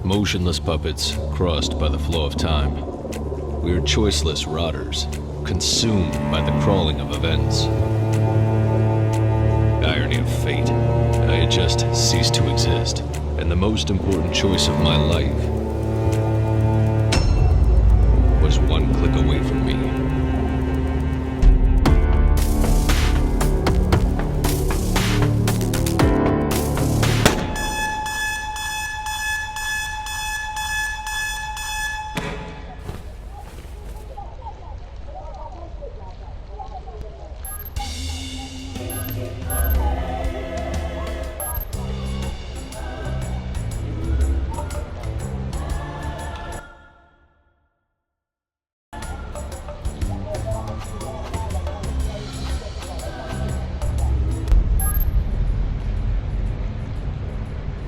Motionless puppets crossed by the flow of time. We are choiceless rotters, consumed by the crawling of events. Irony of fate. I had just ceased to exist, and the most important choice of my life was one click away from me.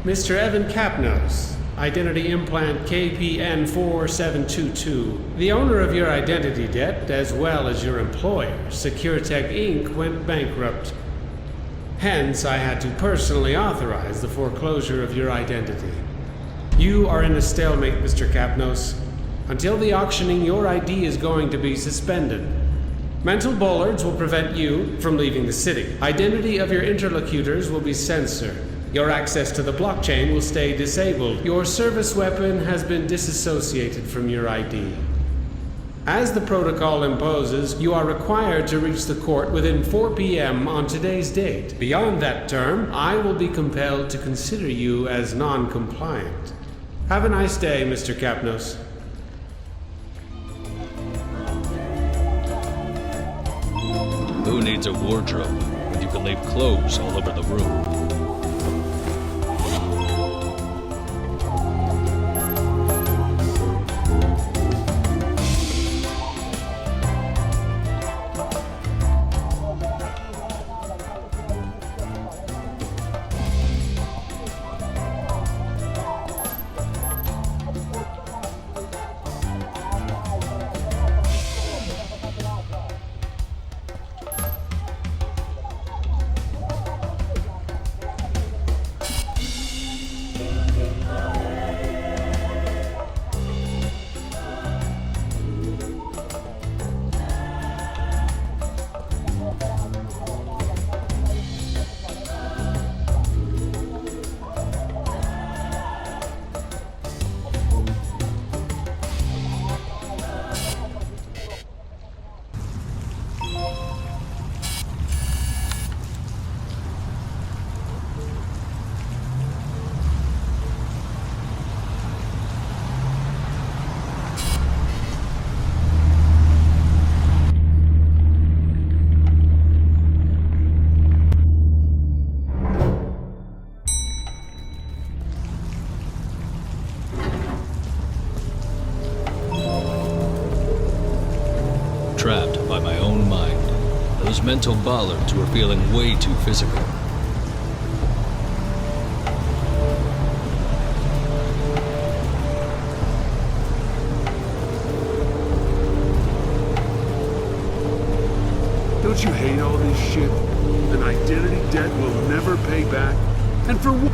Mr. Evan Capnos, Identity Implant KPN4722. The owner of your identity debt, as well as your employer, SecureTech Inc., went bankrupt. Hence, I had to personally authorize the foreclosure of your identity. You are in a stalemate, Mr. Capnos. Until the auctioning, your ID is going to be suspended. Mental bollards will prevent you from leaving the city. Identity of your interlocutors will be censored. Your access to the blockchain will stay disabled. Your service weapon has been disassociated from your ID. As the protocol imposes, you are required to reach the court within 4 p.m. on today's date. Beyond that term, I will be compelled to consider you as non-compliant. Have a nice day, Mr. Capnos. Who needs a wardrobe when you can leave clothes all over the room? Trapped by my own mind. Those mental bollards were feeling way too physical. Don't you hate all this shit? An identity debt will never pay back? And for what?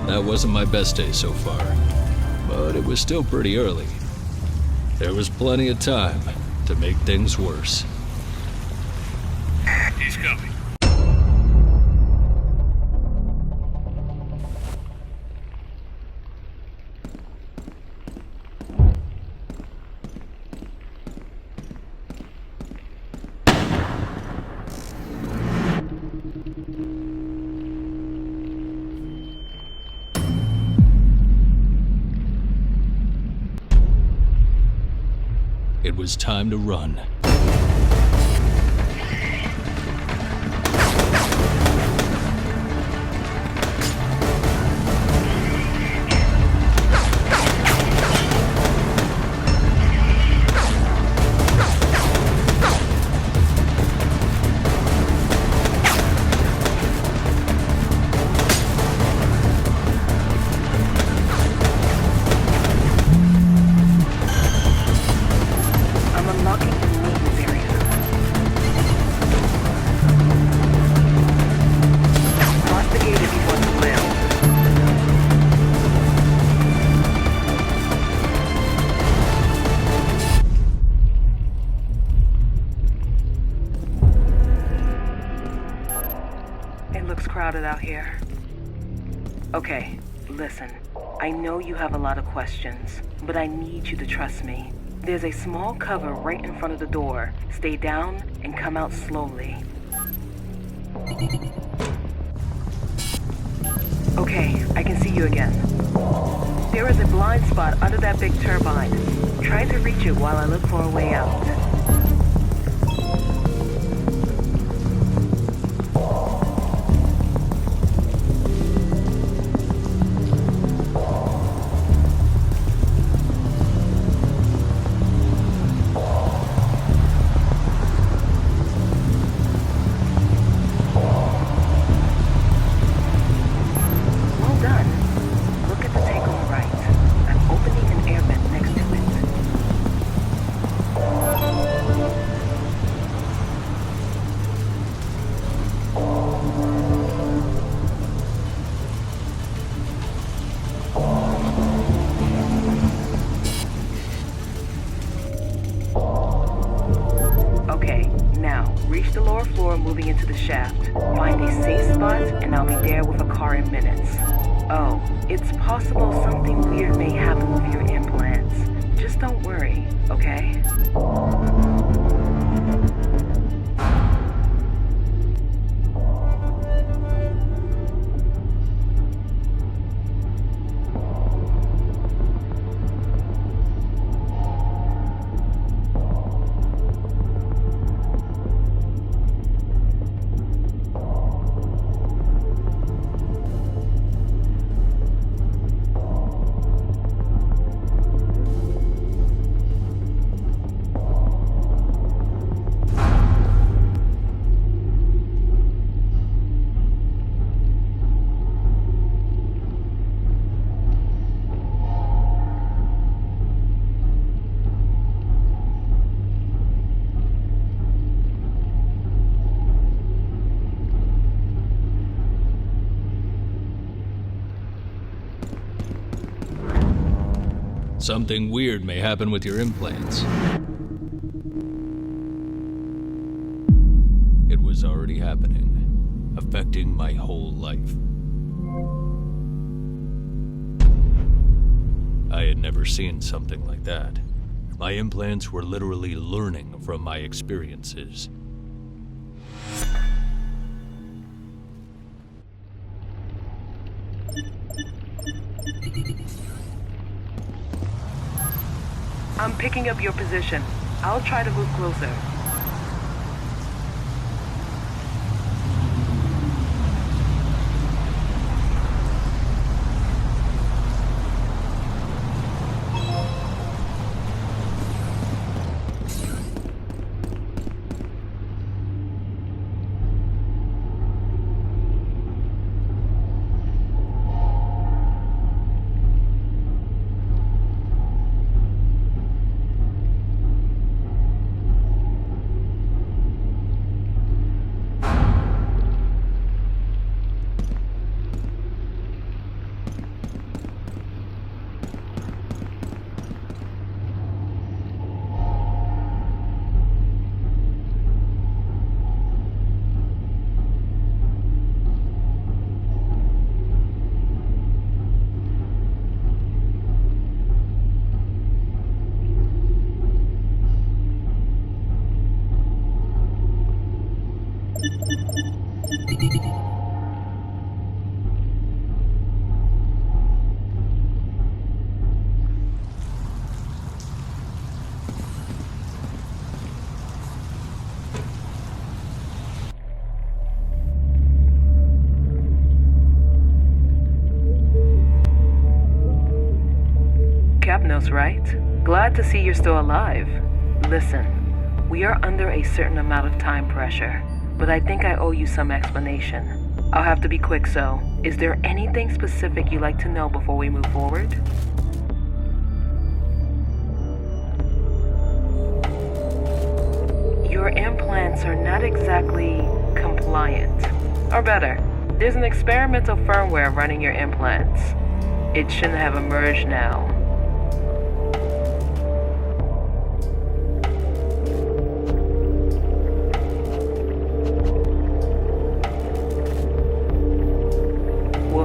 That wasn't my best day so far, but it was still pretty early. There was plenty of time to make things worse. He's coming. It was time to run. It looks crowded out here. Okay, listen. I know you have a lot of questions, but I need you to trust me. There's a small cover right in front of the door. Stay down and come out slowly. Okay, I can see you again. There is a blind spot under that big turbine. Try to reach it while I look for a way out. Reach the lower floor moving into the shaft. Find a safe spot and I'll be there with a car in minutes. Oh, it's possible something weird may happen with your implants. Just don't worry, okay? Something weird may happen with your implants. It was already happening, affecting my whole life. I had never seen something like that. My implants were literally learning from my experiences. I'm picking up your position. I'll try to move closer. Capnos, right? Glad to see you're still alive. Listen, we are under a certain amount of time pressure, but I think I owe you some explanation. I'll have to be quick, so is there anything specific you'd like to know before we move forward? Your implants are not exactly compliant. Or better, there's an experimental firmware running your implants. It shouldn't have emerged now.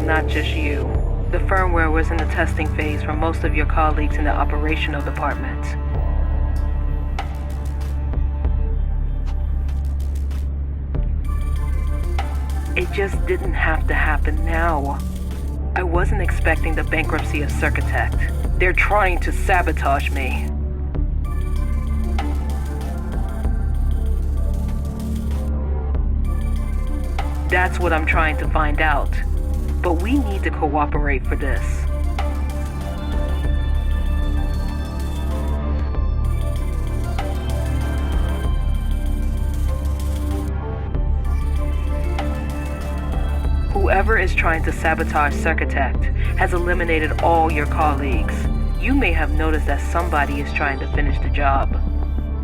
not just you. The firmware was in the testing phase for most of your colleagues in the operational department. It just didn't have to happen now. I wasn't expecting the bankruptcy of Circotect. They're trying to sabotage me. That's what I'm trying to find out. But we need to cooperate for this. Whoever is trying to sabotage Circotect has eliminated all your colleagues. You may have noticed that somebody is trying to finish the job.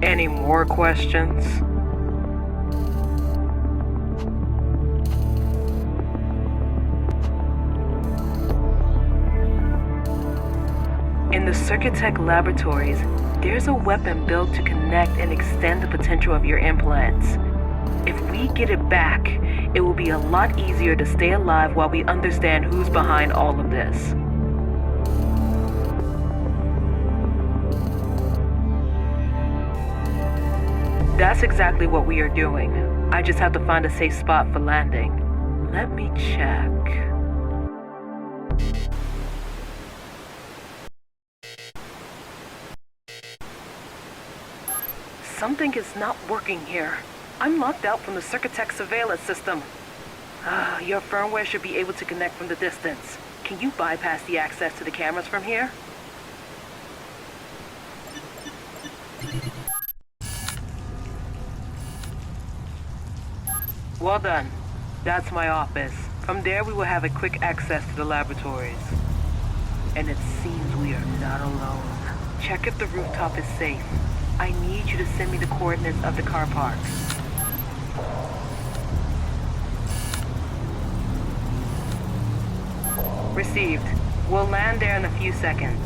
Any more questions? In the Circotech laboratories, there's a weapon built to connect and extend the potential of your implants. If we get it back, it will be a lot easier to stay alive while we understand who's behind all of this. That's exactly what we are doing. I just have to find a safe spot for landing. Let me check. Something is not working here. I'm locked out from the Circotech surveillance system. Your firmware should be able to connect from the distance. Can you bypass the access to the cameras from here? Well done. That's my office. From there we will have a quick access to the laboratories. And it seems we are not alone. Check if the rooftop is safe. I need you to send me the coordinates of the car park. Received. We'll land there in a few seconds.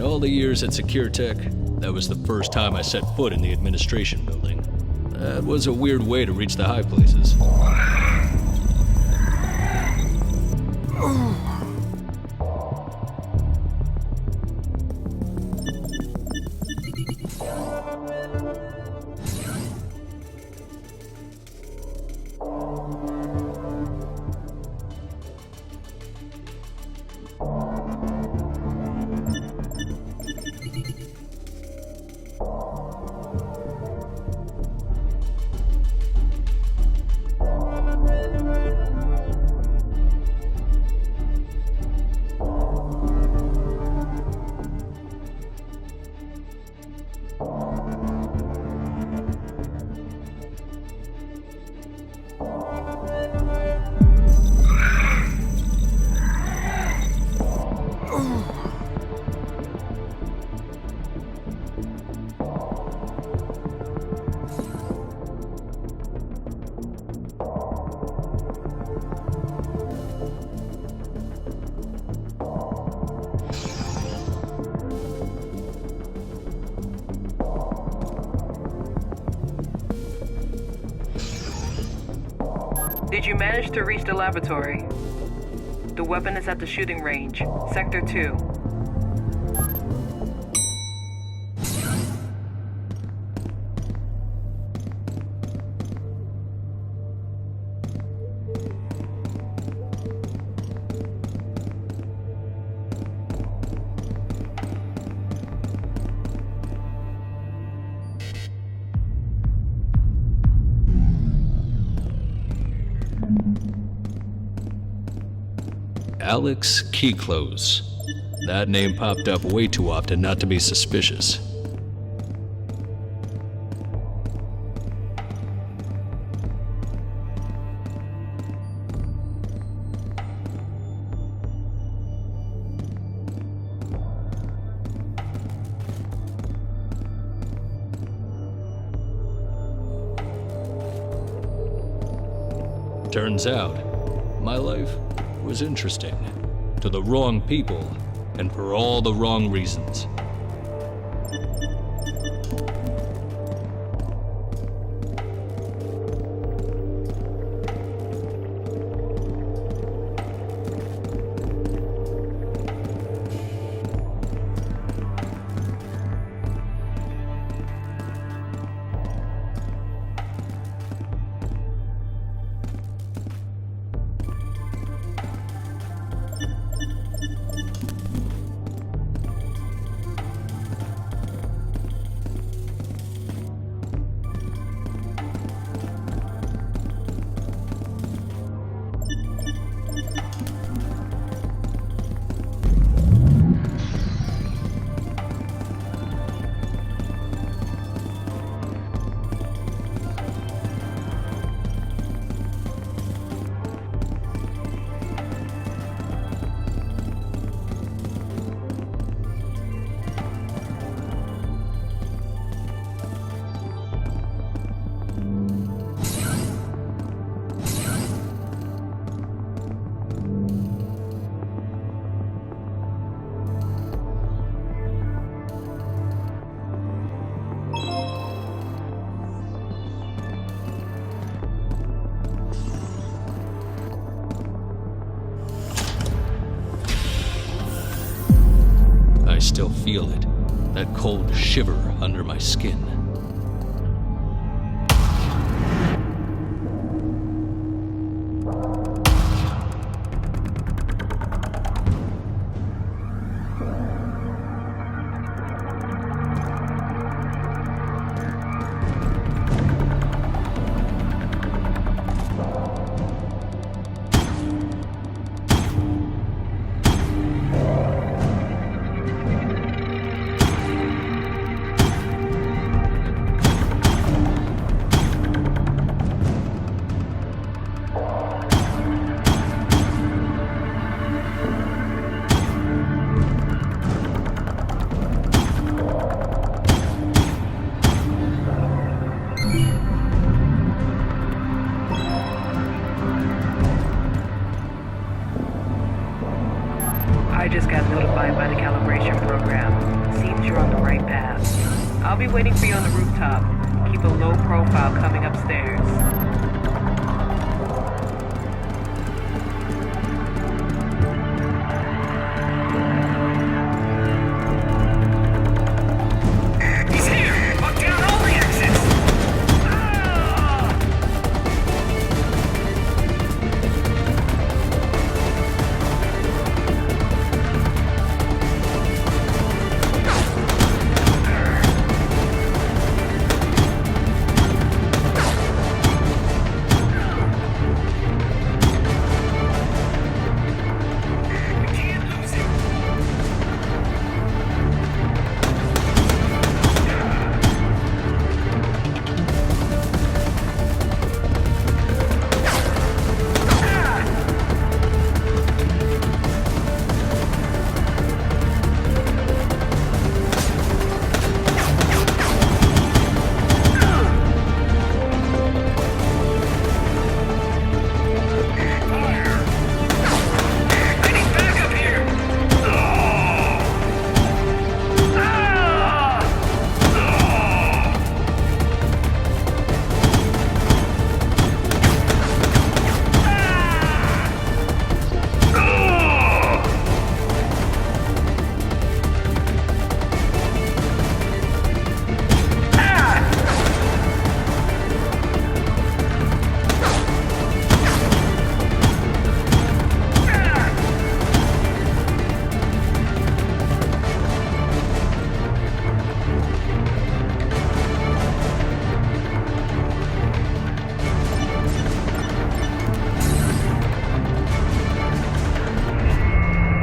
All the years at SecureTech, that was the first time I set foot in the administration building. That was a weird way to reach the high places. Did you manage to reach the laboratory? The weapon is at the shooting range, Sector 2. Alex Keyclose. That name popped up way too often not to be suspicious. Turns out, my life was interesting. To the wrong people, and for all the wrong reasons. I still feel it, that cold shiver under my skin. I just got notified by the calibration program. Seems you're on the right path. I'll be waiting for you on the rooftop. Keep a low profile coming upstairs.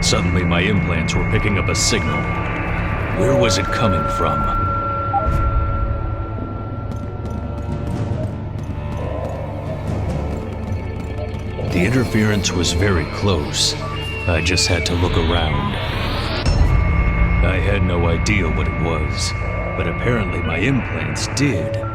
Suddenly, my implants were picking up a signal. Where was it coming from? The interference was very close. I just had to look around. I had no idea what it was, but apparently my implants did.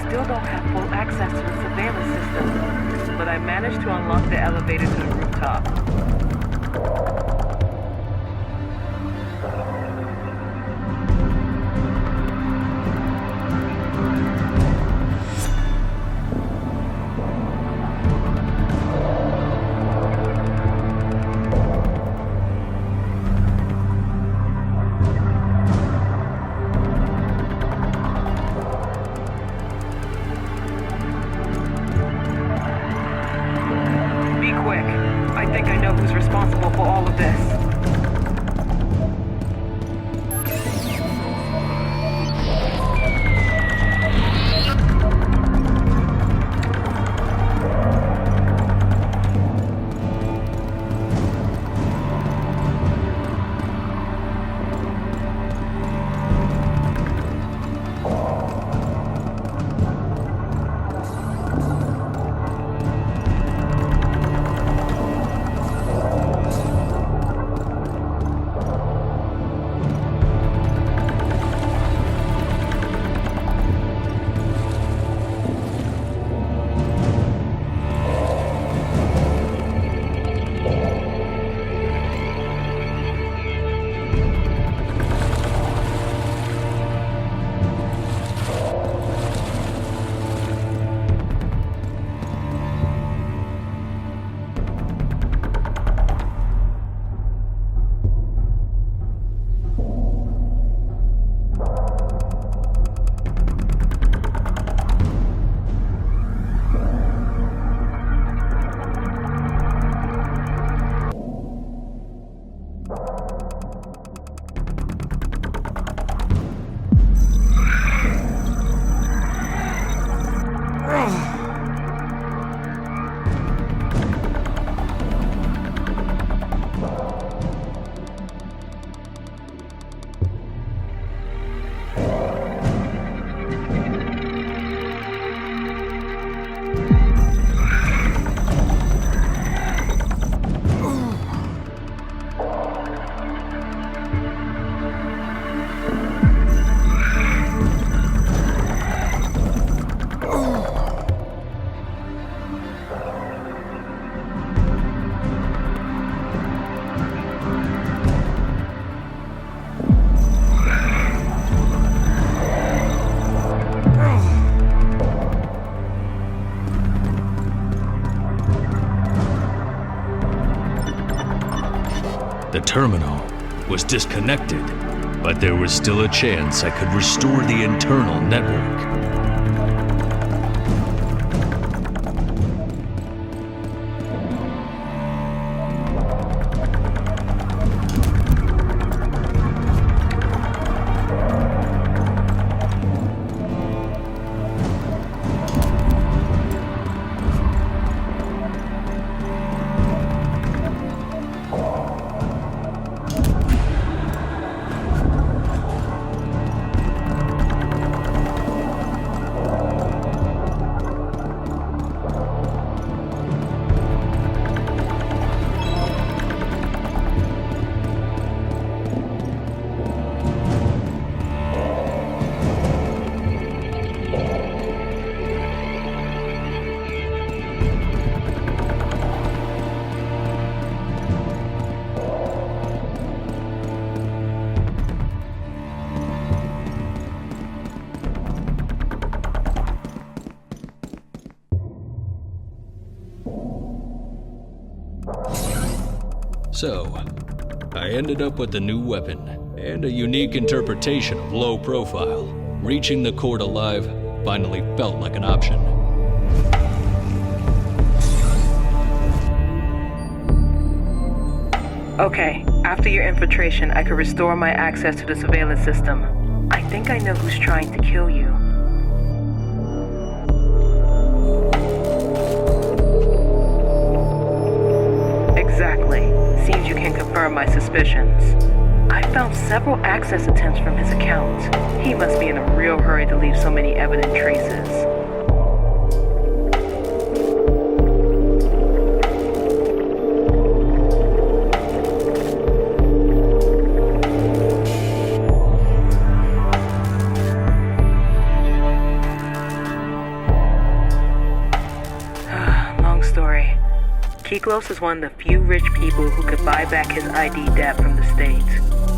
still don't have full access to the surveillance system, but I managed to unlock the elevator to the rooftop. Responsible for all of this. The terminal was disconnected, but there was still a chance I could restore the internal network. So, I ended up with a new weapon and a unique interpretation of low profile. Reaching the court alive finally felt like an option. Okay, after your infiltration, I could restore my access to the surveillance system. I think I know who's trying to kill you. Exactly. Seems you can confirm my suspicions. I found several access attempts from his account. He must be in a real hurry to leave so many evident traces. Kiklos is one of the few rich people who could buy back his ID debt from the state.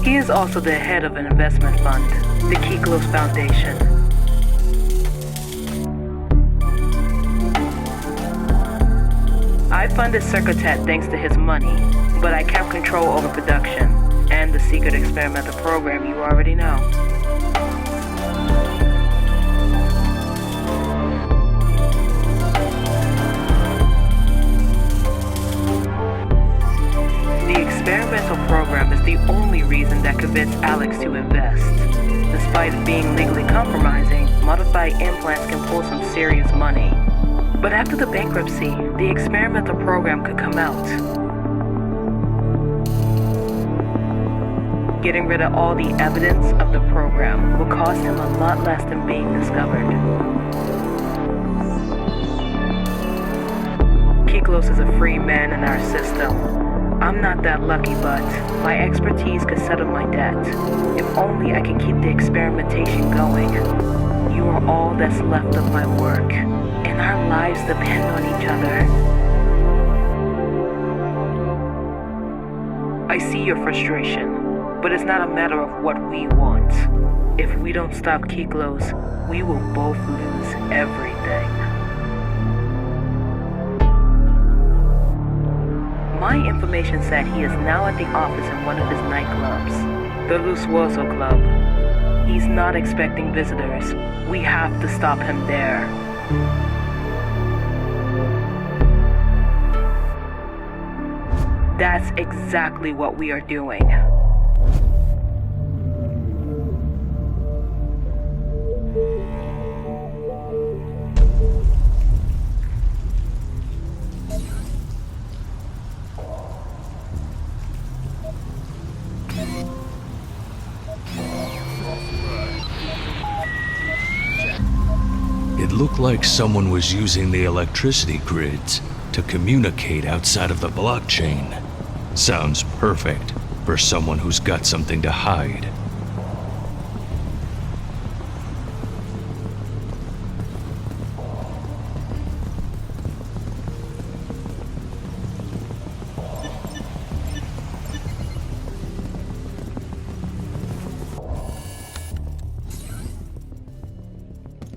He is also the head of an investment fund, the Kiklos Foundation. I funded Circuitet thanks to his money, but I kept control over production and the secret experimental program you already know. The experimental program is the only reason that convinced Alex to invest. Despite it being legally compromising, modified implants can pull some serious money. But after the bankruptcy, the experimental program could come out. Getting rid of all the evidence of the program will cost him a lot less than being discovered. Kiklos is a free man in our system. I'm not that lucky, but my expertise could settle my debt. If only I can keep the experimentation going. You are all that's left of my work, and our lives depend on each other. I see your frustration, but it's not a matter of what we want. If we don't stop Kiklos, we will both lose everything. My information said he is now at the office in one of his nightclubs, the Lusuoso Club. He's not expecting visitors. We have to stop him there. That's exactly what we are doing. It looked like someone was using the electricity grids to communicate outside of the blockchain. Sounds perfect for someone who's got something to hide.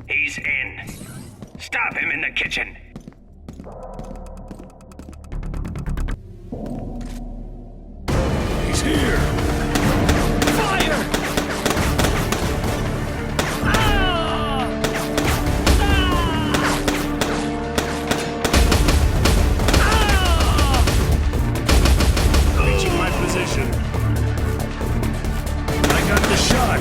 He's in. Stop him in the kitchen. He's here! Fire! Reaching my position. I got the shot.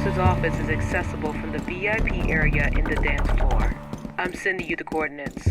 Foreclosed's office is accessible from the VIP area in the dance floor. I'm sending you the coordinates.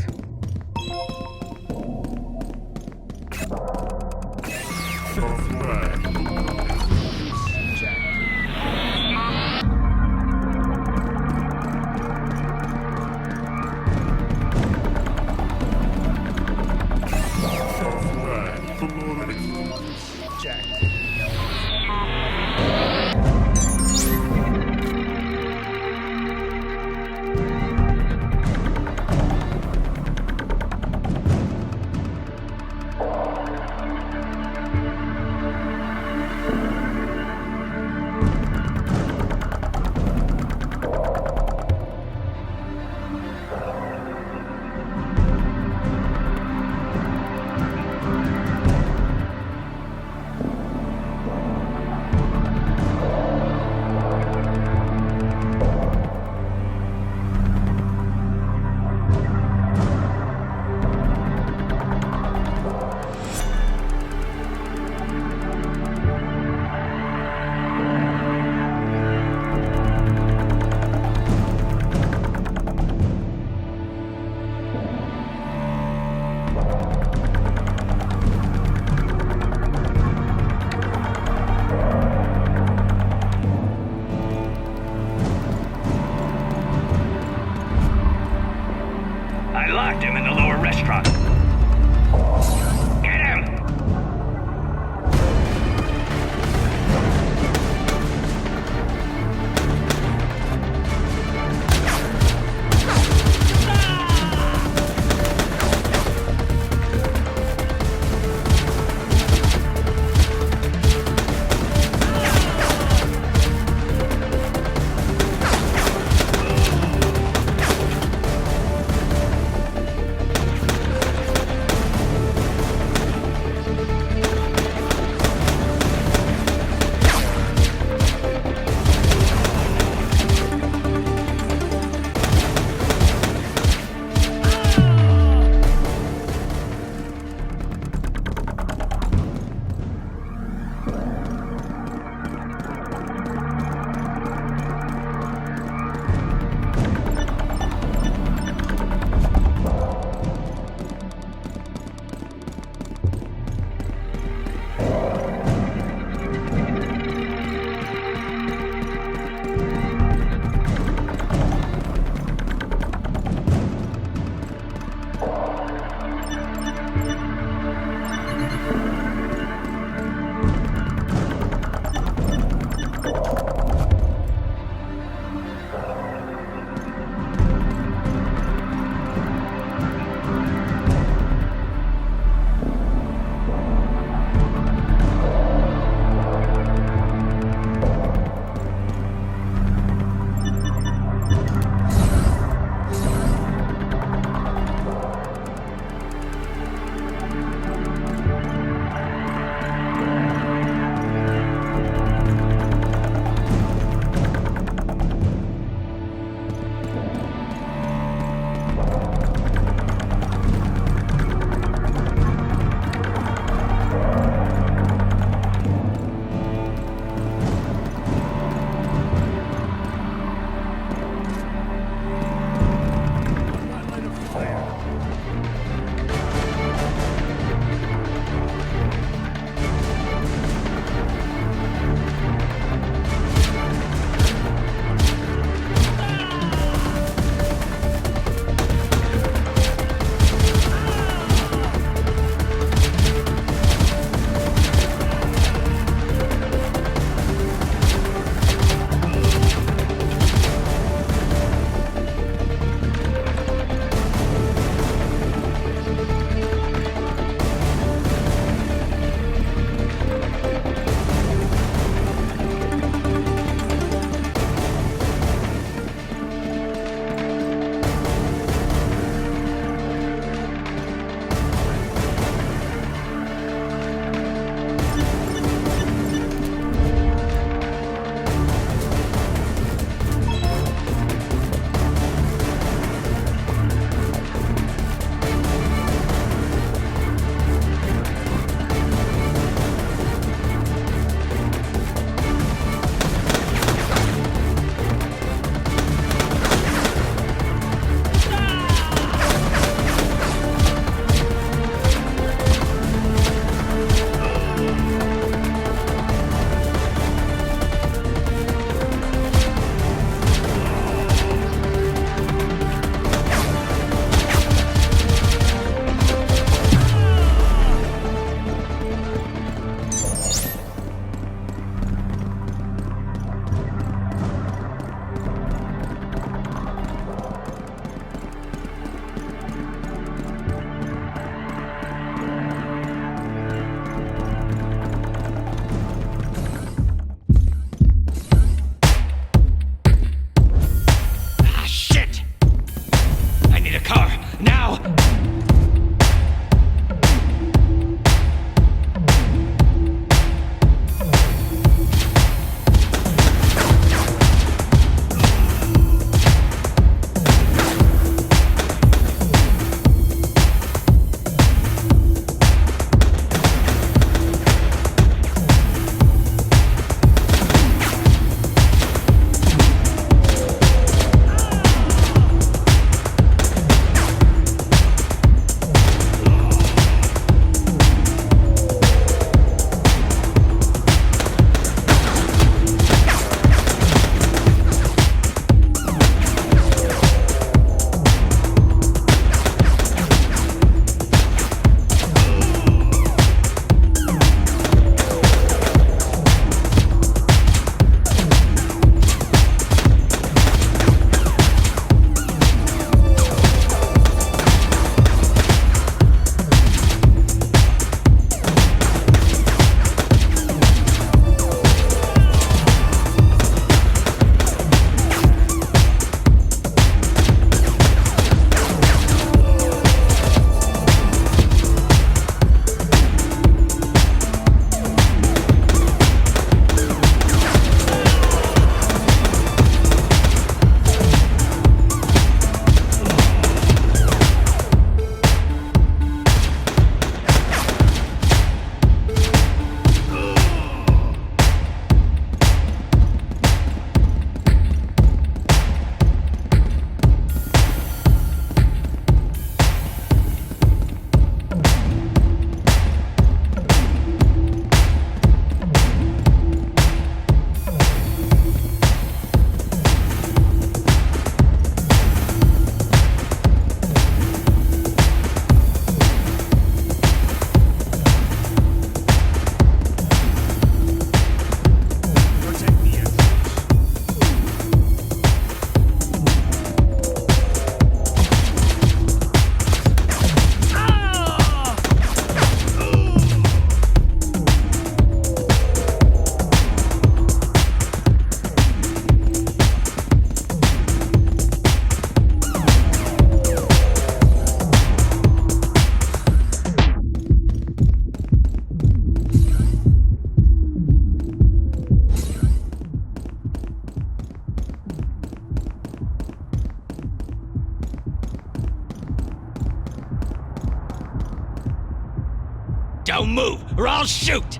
Don't move, or I'll shoot!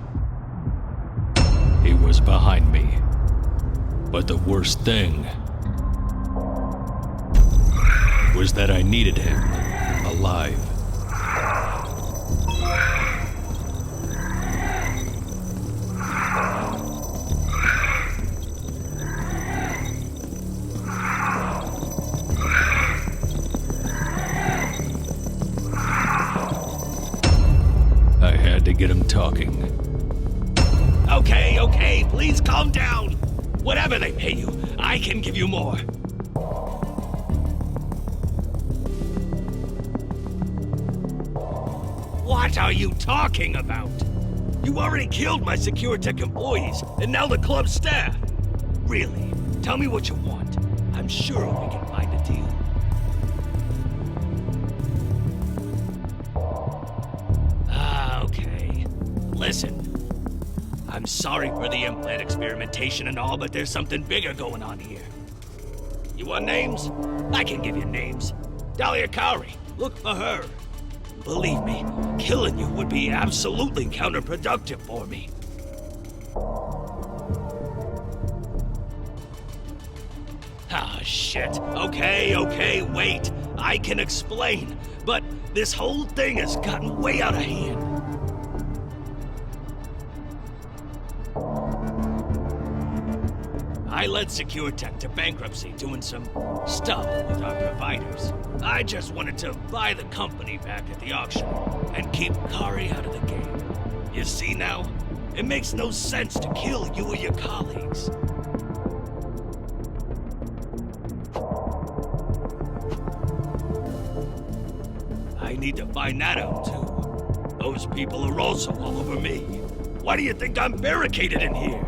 He was behind me. But the worst thing was that I needed him alive. I had to get him talking. Okay, please calm down. Whatever they pay you, I can give you more. What are you talking about? You already killed my SecureTech employees, and now the club staff. Really, tell me what you want. I'm sure we can find a deal. Okay. Listen. I'm sorry for the implant experimentation and all, but there's something bigger going on here. You want names? I can give you names. Dahlia Cowrie, look for her. Believe me, killing you would be absolutely counterproductive for me. Ah, shit. Okay, wait. I can explain, but this whole thing has gotten way out of hand. I led SecureTech to bankruptcy doing some stuff with our providers. I just wanted to buy the company back at the auction and keep Kari out of the game. You see now? It makes no sense to kill you or your colleagues. I need to find that out too. Those people are also all over me. Why do you think I'm barricaded in here?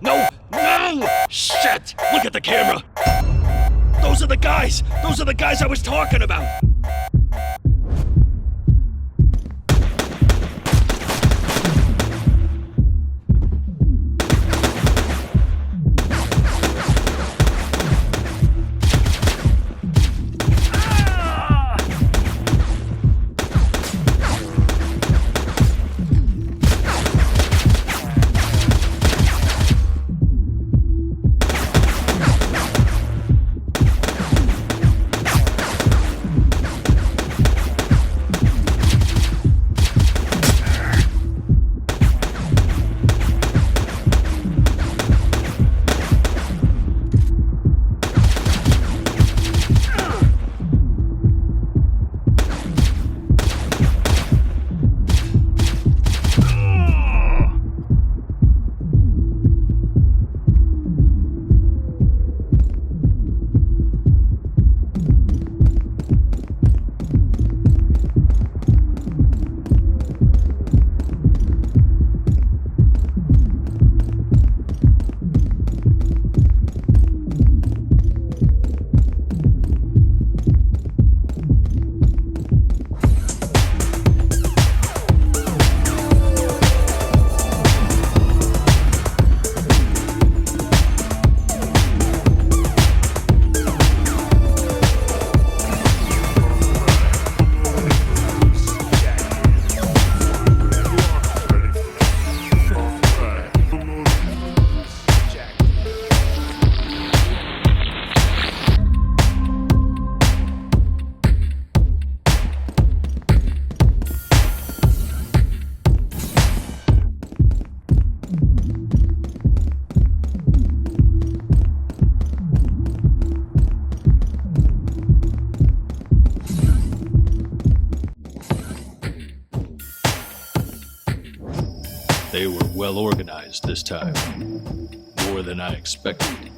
No! Shit! Look at the camera! Those are the guys! Those are the guys I was talking about! They were well organized this time. More than I expected.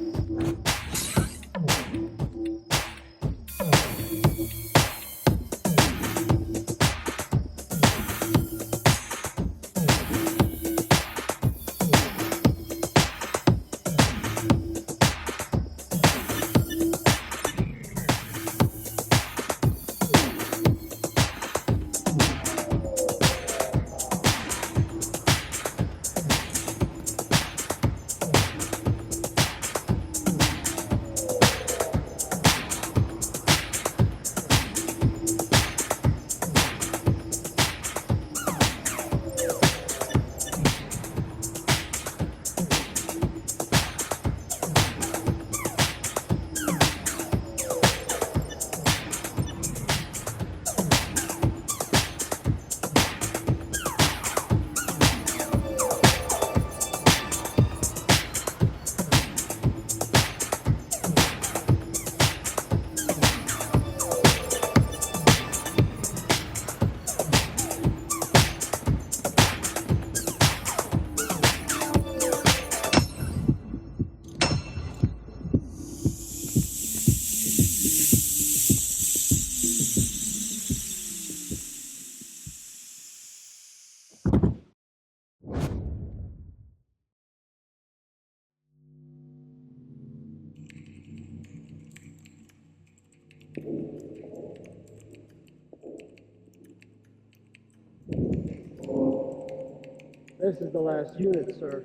This is the last unit, sir.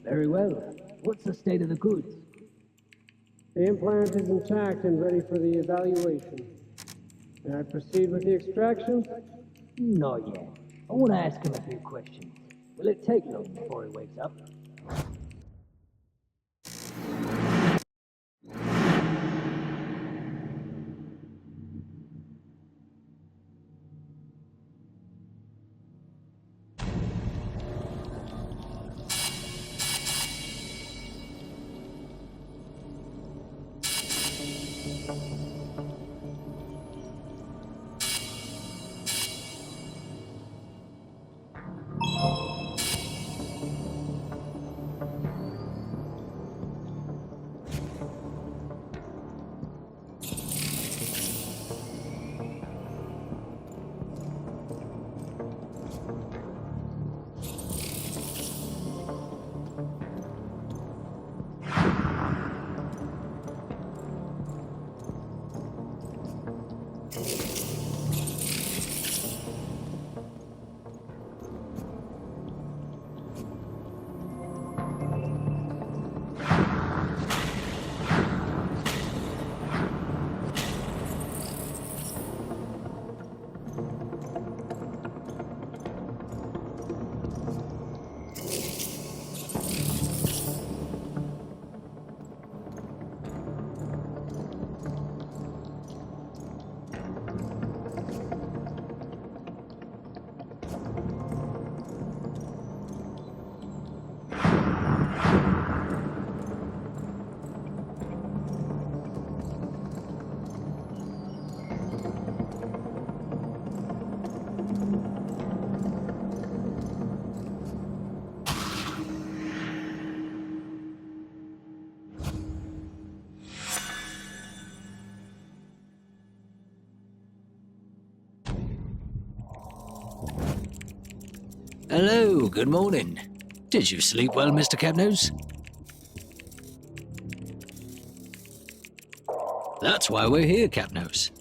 Very well. What's the state of the goods? The implant is intact and ready for the evaluation. May I proceed with the extraction? Not yet. I want to ask him a few questions. Will it take long before he wakes up? Hello, good morning. Did you sleep well, Mr. Capnose? That's why we're here, Capnose.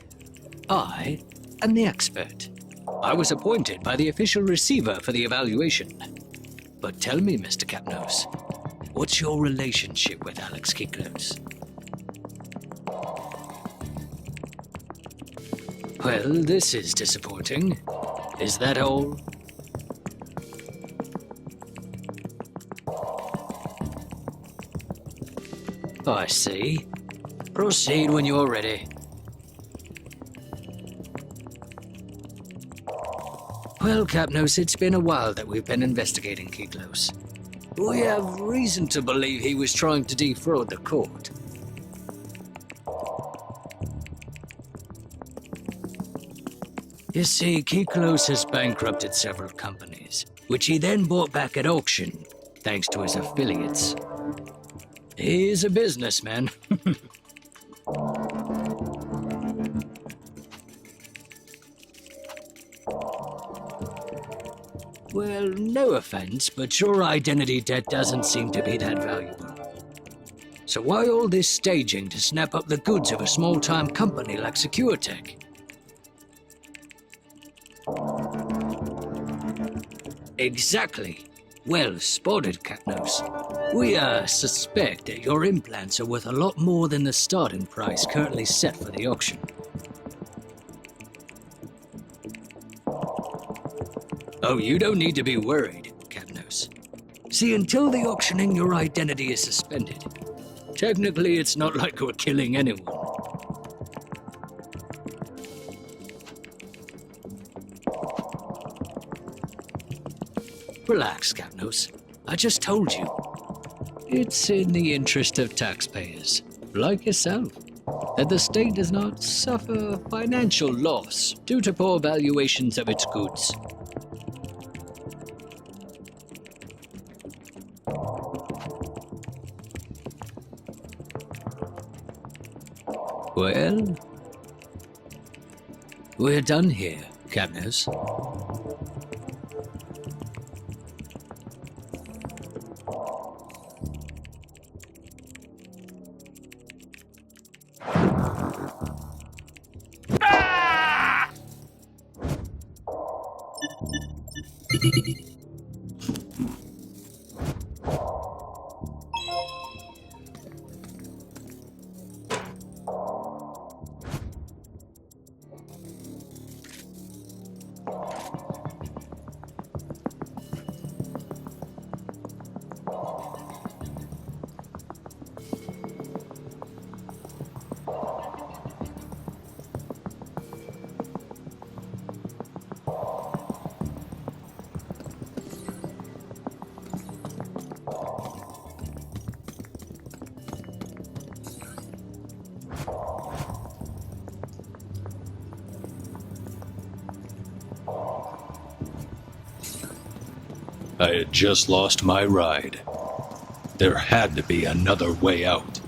I am the expert. I was appointed by the official receiver for the evaluation. But tell me, Mr. Capnose, what's your relationship with Alex Kiklos? Well, this is disappointing. Is that all? I see. Proceed when you're ready. Well, Capnose, it's been a while that we've been investigating Kiklos. We have reason to believe he was trying to defraud the court. You see, Kiklos has bankrupted several companies, which he then bought back at auction, thanks to his affiliates. He's a businessman. Well, no offense, but your identity debt doesn't seem to be that valuable. So why all this staging to snap up the goods of a small-time company like SecureTech? Exactly. Well spotted, Capnose. We suspect that your implants are worth a lot more than the starting price currently set for the auction. Oh, you don't need to be worried, Capnose. See, until the auctioning, your identity is suspended. Technically, it's not like we're killing anyone. Relax, Capnose. I just told you. It's in the interest of taxpayers, like yourself, that the state does not suffer financial loss due to poor valuations of its goods. Well, we're done here, Capnose. I had just lost my ride. There had to be another way out.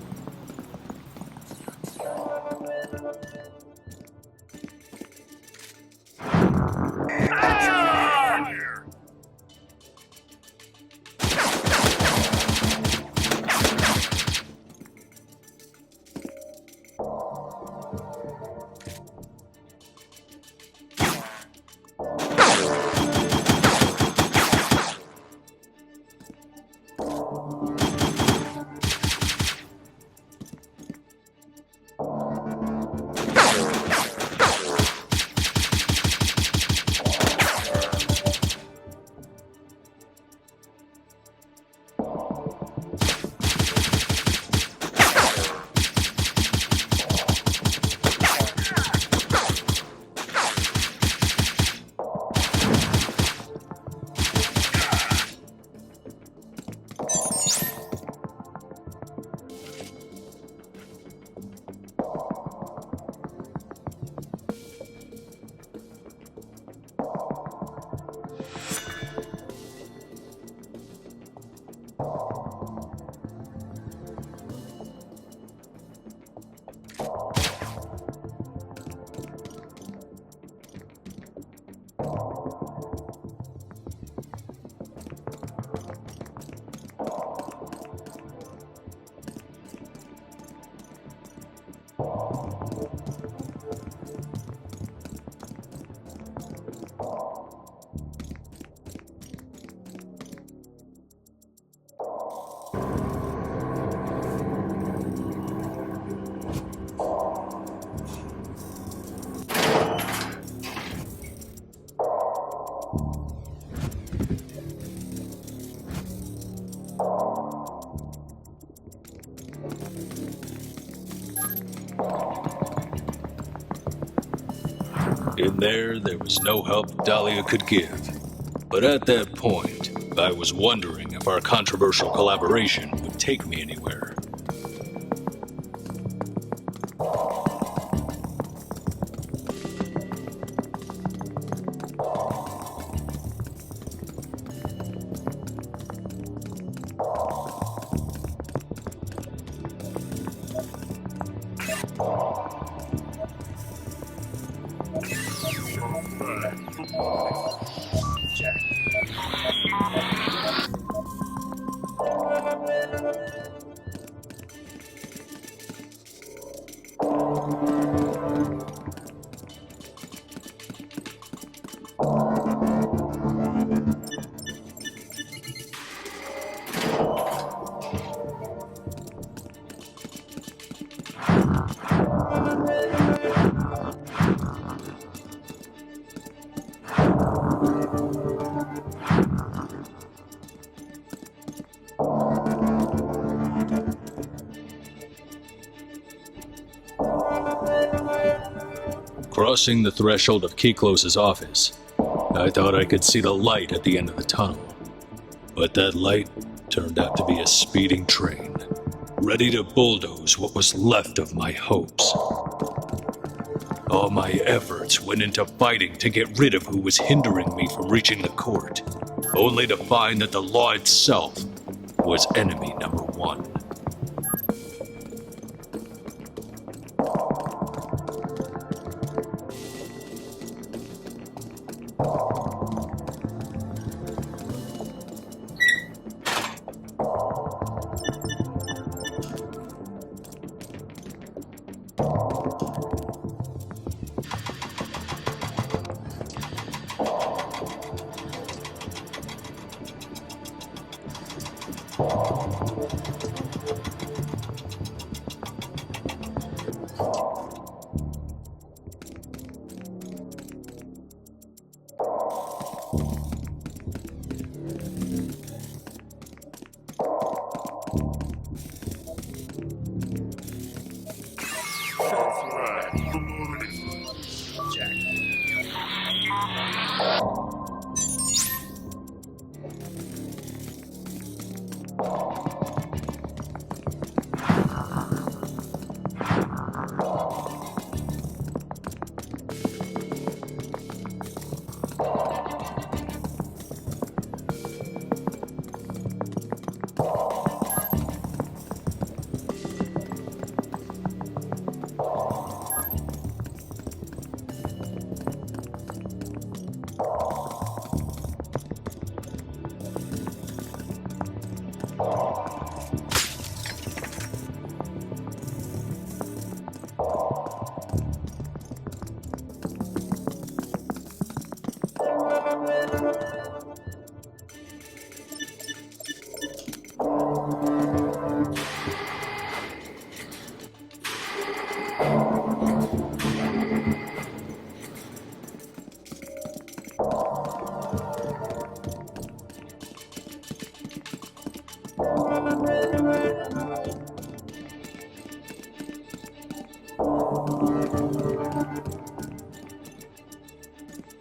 In there was no help Dahlia could give. But at that point, I was wondering if our controversial collaboration would take me anywhere. Crossing the threshold of Kiklos' office, I thought I could see the light at the end of the tunnel. But that light turned out to be a speeding train, ready to bulldoze what was left of my hopes. All my efforts went into fighting to get rid of who was hindering me from reaching the court, only to find that the law itself was enemy number one.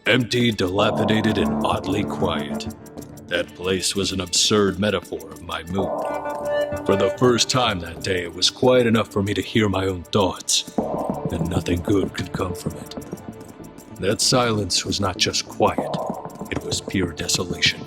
Empty, dilapidated, and oddly quiet. That place was an absurd metaphor of my mood. For the first time that day, it was quiet enough for me to hear my own thoughts, and nothing good could come from it. That silence was not just quiet, it was pure desolation.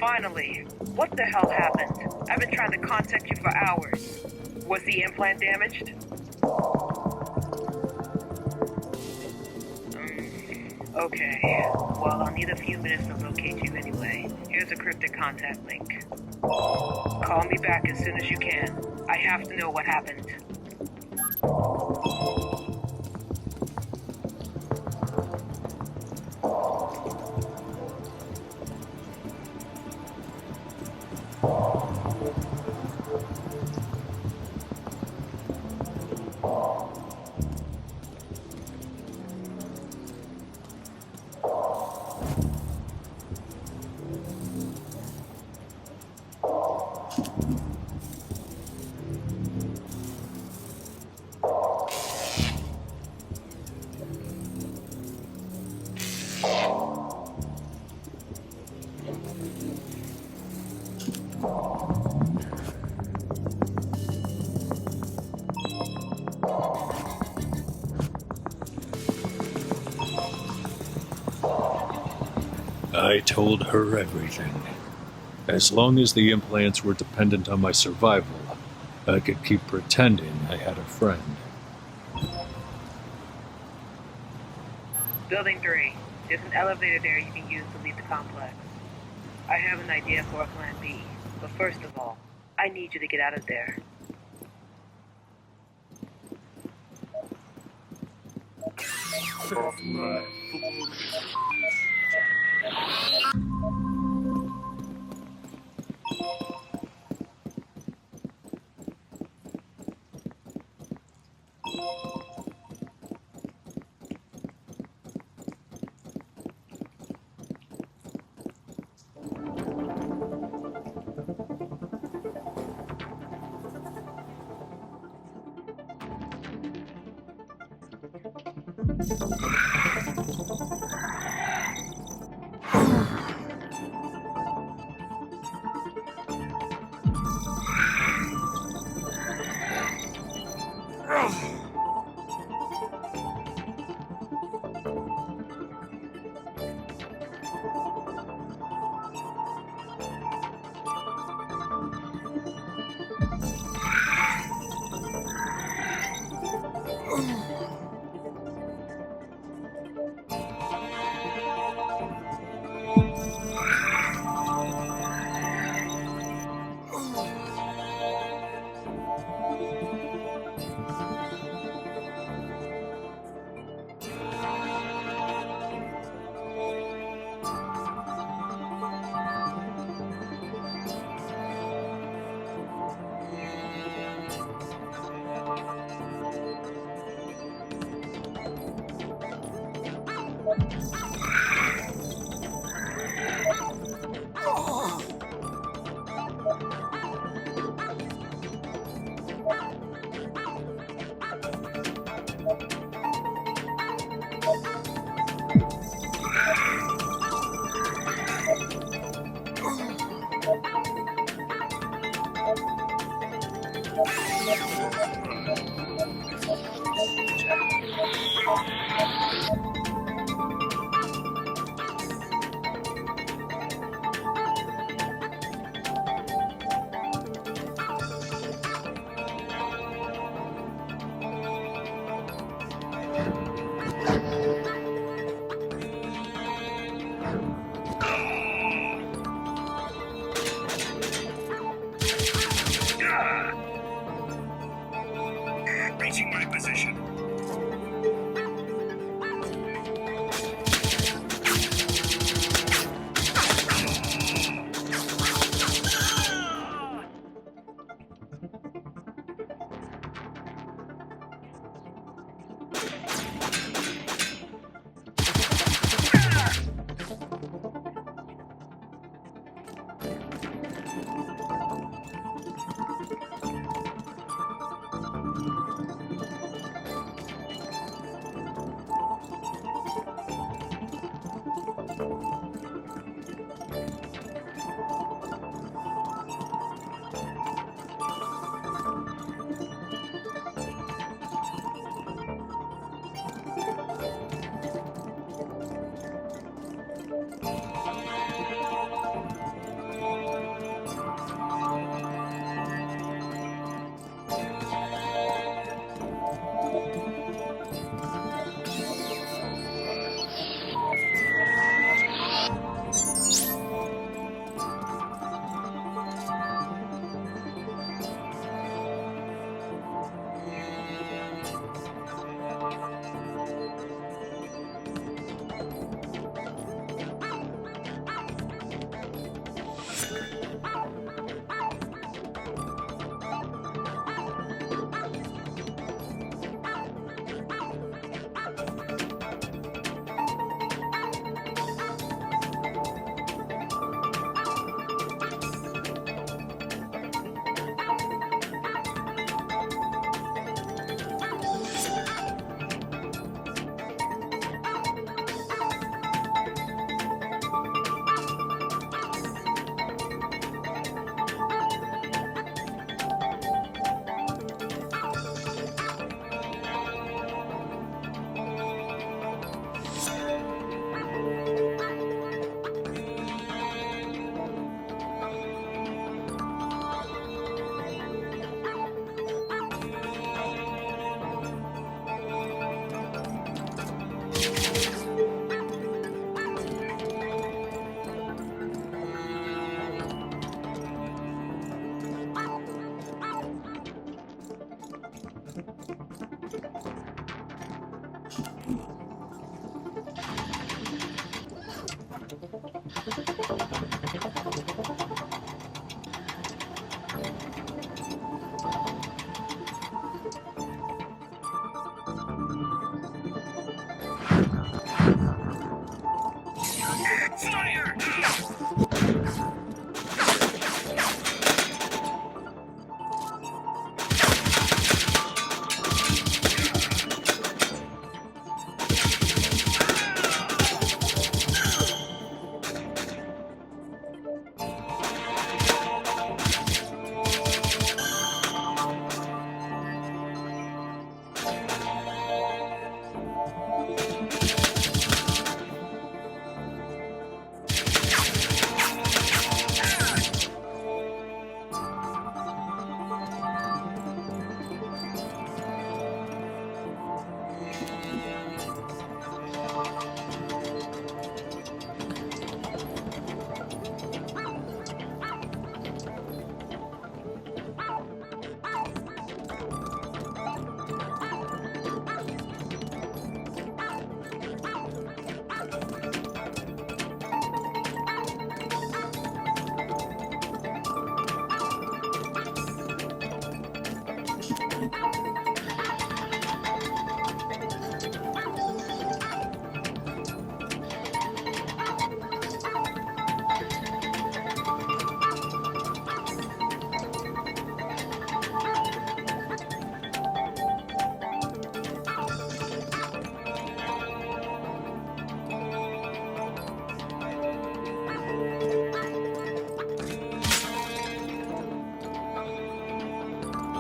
Finally, what the hell happened? I've been trying to contact you for hours. Was the implant damaged? Okay. Well, I'll need a few minutes to locate you anyway. Here's a cryptic contact link. Call me back as soon as you can. I have to know what happened. I told her everything. As long as the implants were dependent on my survival, I could keep pretending I had a friend. Building 3. There's an elevator there you can use to leave the complex. I have an idea for a plan B, but first of all, I need you to get out of there. Reaching my position.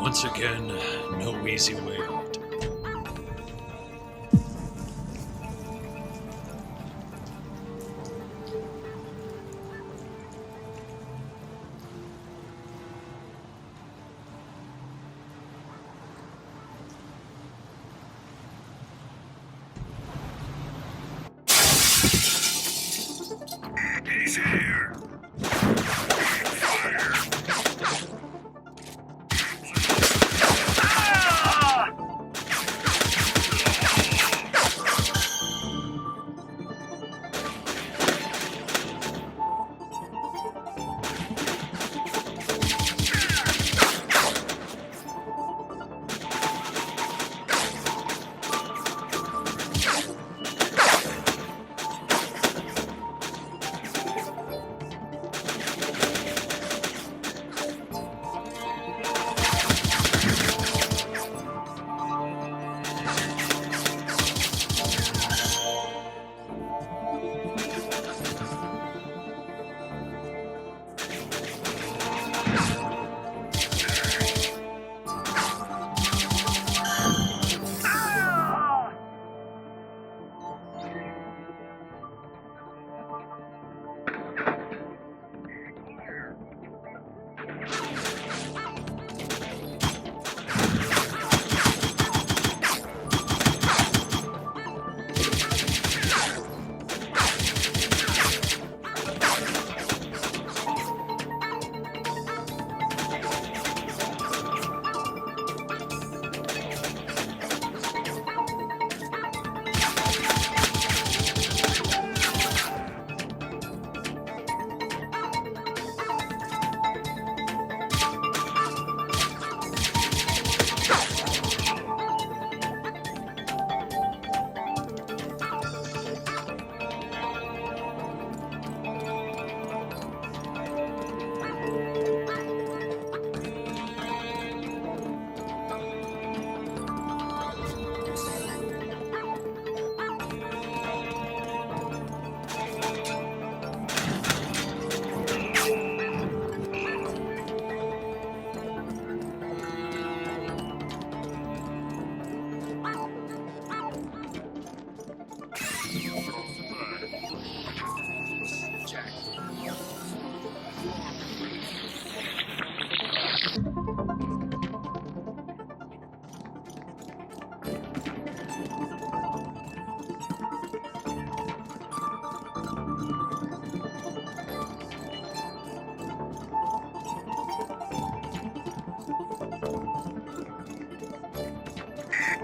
Once again, no easy way out. He's here.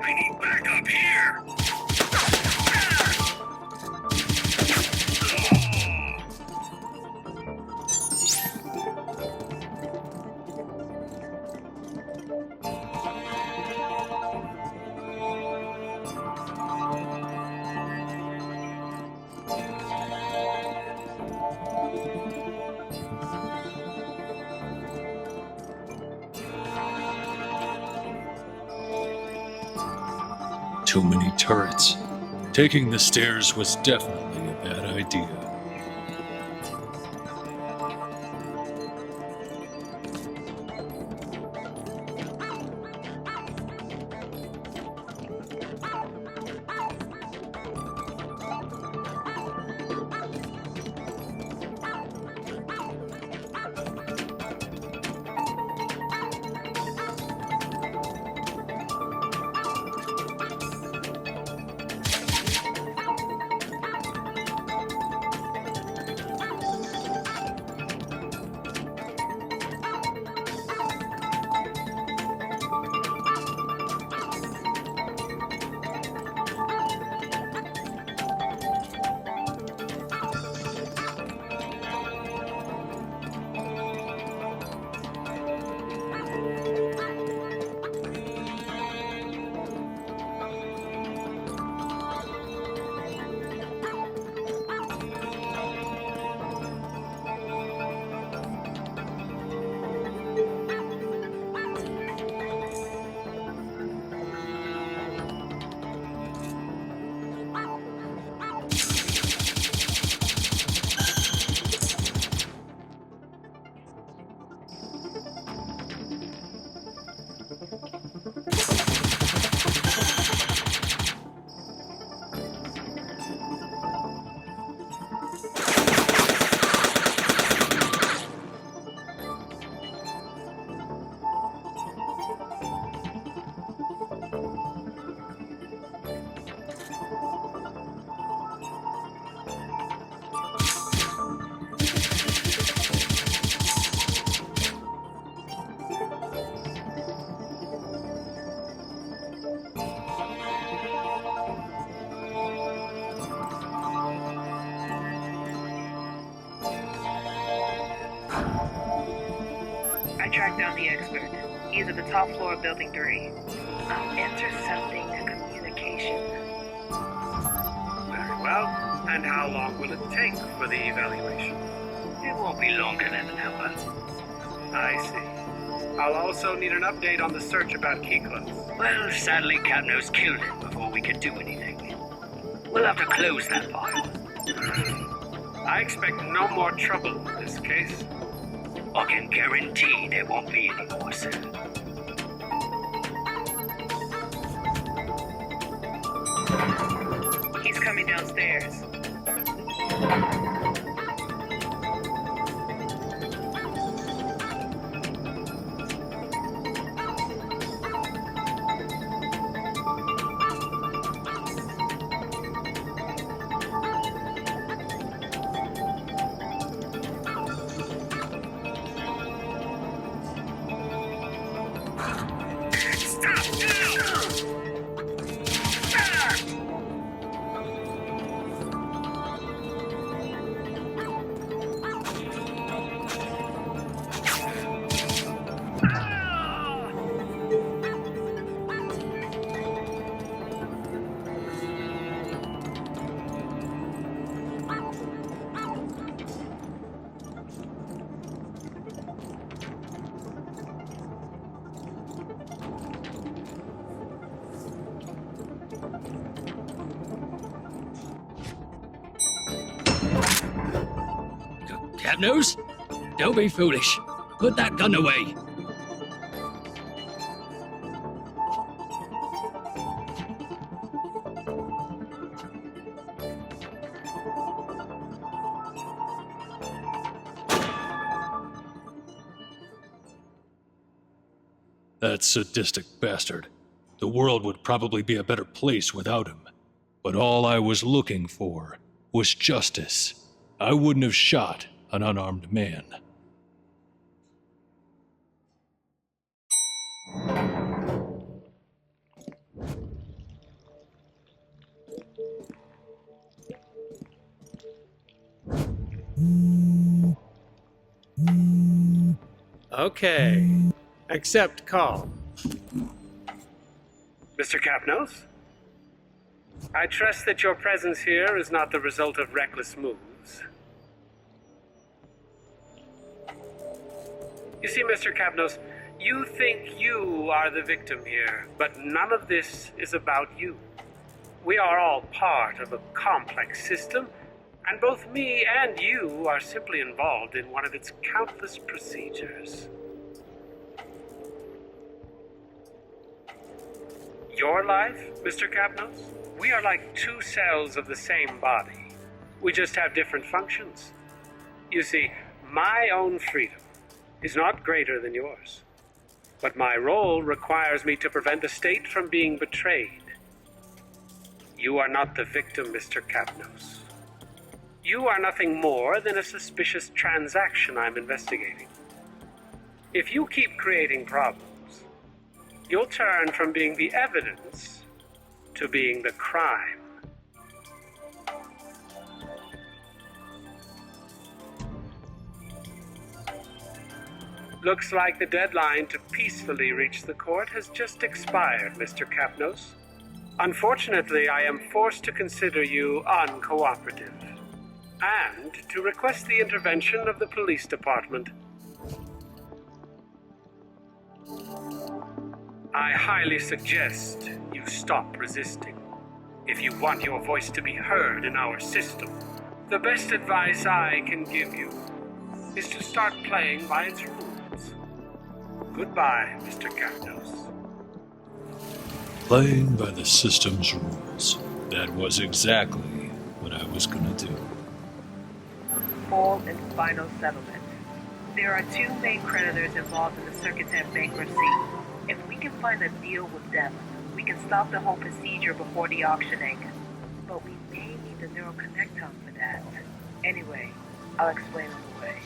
I need backup here! Too many turrets. Taking the stairs was definitely a bad idea. tracked down the expert. He's at the top floor of Building 3. I'm intercepting communication. Very well. And how long will it take for the evaluation? It won't be longer than an hour. I see. I'll also need an update on the search about key clothes. Well, sadly, Capnos killed him before we could do anything. We'll have to close that file. I expect no more trouble in this case. I can guarantee there won't be any more, sir. He's coming downstairs. Capnos? Don't be foolish. Put that gun away. That sadistic bastard. The world would probably be a better place without him. But all I was looking for was justice. I wouldn't have shot an unarmed man. Okay. Accept call. Mr. Capnos? I trust that your presence here is not the result of reckless moves. You see, Mr. Capnos, you think you are the victim here, but none of this is about you. We are all part of a complex system, and both me and you are simply involved in one of its countless procedures. Your life, Mr. Capnos? We are like two cells of the same body. We just have different functions. You see, my own freedom is not greater than yours. But my role requires me to prevent the state from being betrayed. You are not the victim, Mr. Capnos. You are nothing more than a suspicious transaction I'm investigating. If you keep creating problems, you'll turn from being the evidence to being the crime. Looks like the deadline to peacefully reach the court has just expired, Mr. Capnos. Unfortunately, I am forced to consider you uncooperative, and to request the intervention of the police department. I highly suggest you stop resisting. If you want your voice to be heard in our system, the best advice I can give you is to start playing by its rules. Goodbye, Mr. Capnos. Playing by the system's rules. That was exactly what I was gonna do. Full and final settlement. There are two main creditors involved in the Circuit 10 bankruptcy. If we can find a deal with them, we can stop the whole procedure before the auctioning. But we may need the neural connectome for that. Anyway, I'll explain on the way.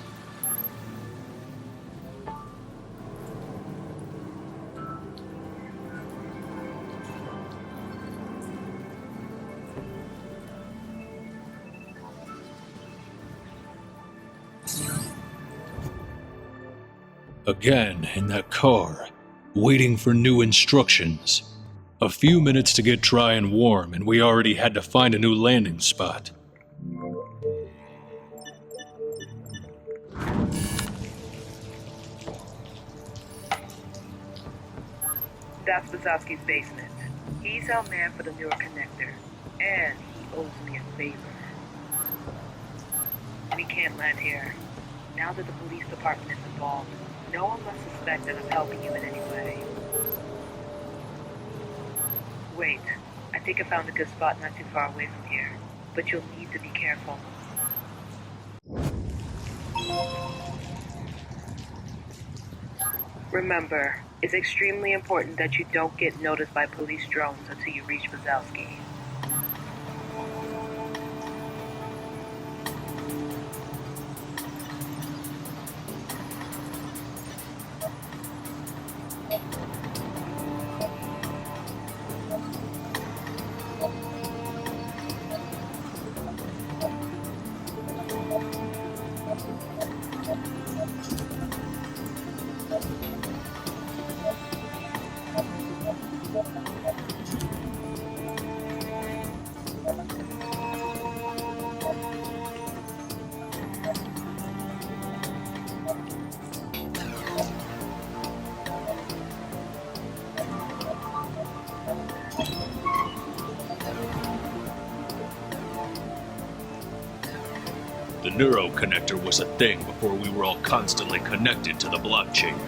Again, in that car, waiting for new instructions. A few minutes to get dry and warm, and we already had to find a new landing spot. That's Wazowski's basement. He's our man for the neural connector, and he owes me a favor. We can't land here. Now that the police department is involved, no one must suspect that I'm helping you in any way. Wait, I think I found a good spot not too far away from here, but you'll need to be careful. Remember, it's extremely important that you don't get noticed by police drones until you reach Wazowski. The neuro connector was a thing before we were all constantly connected to the blockchain.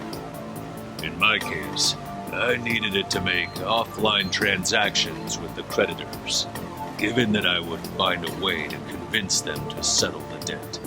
In my case, I needed it to make offline transactions with the creditors, given that I would find a way to convince them to settle the debt.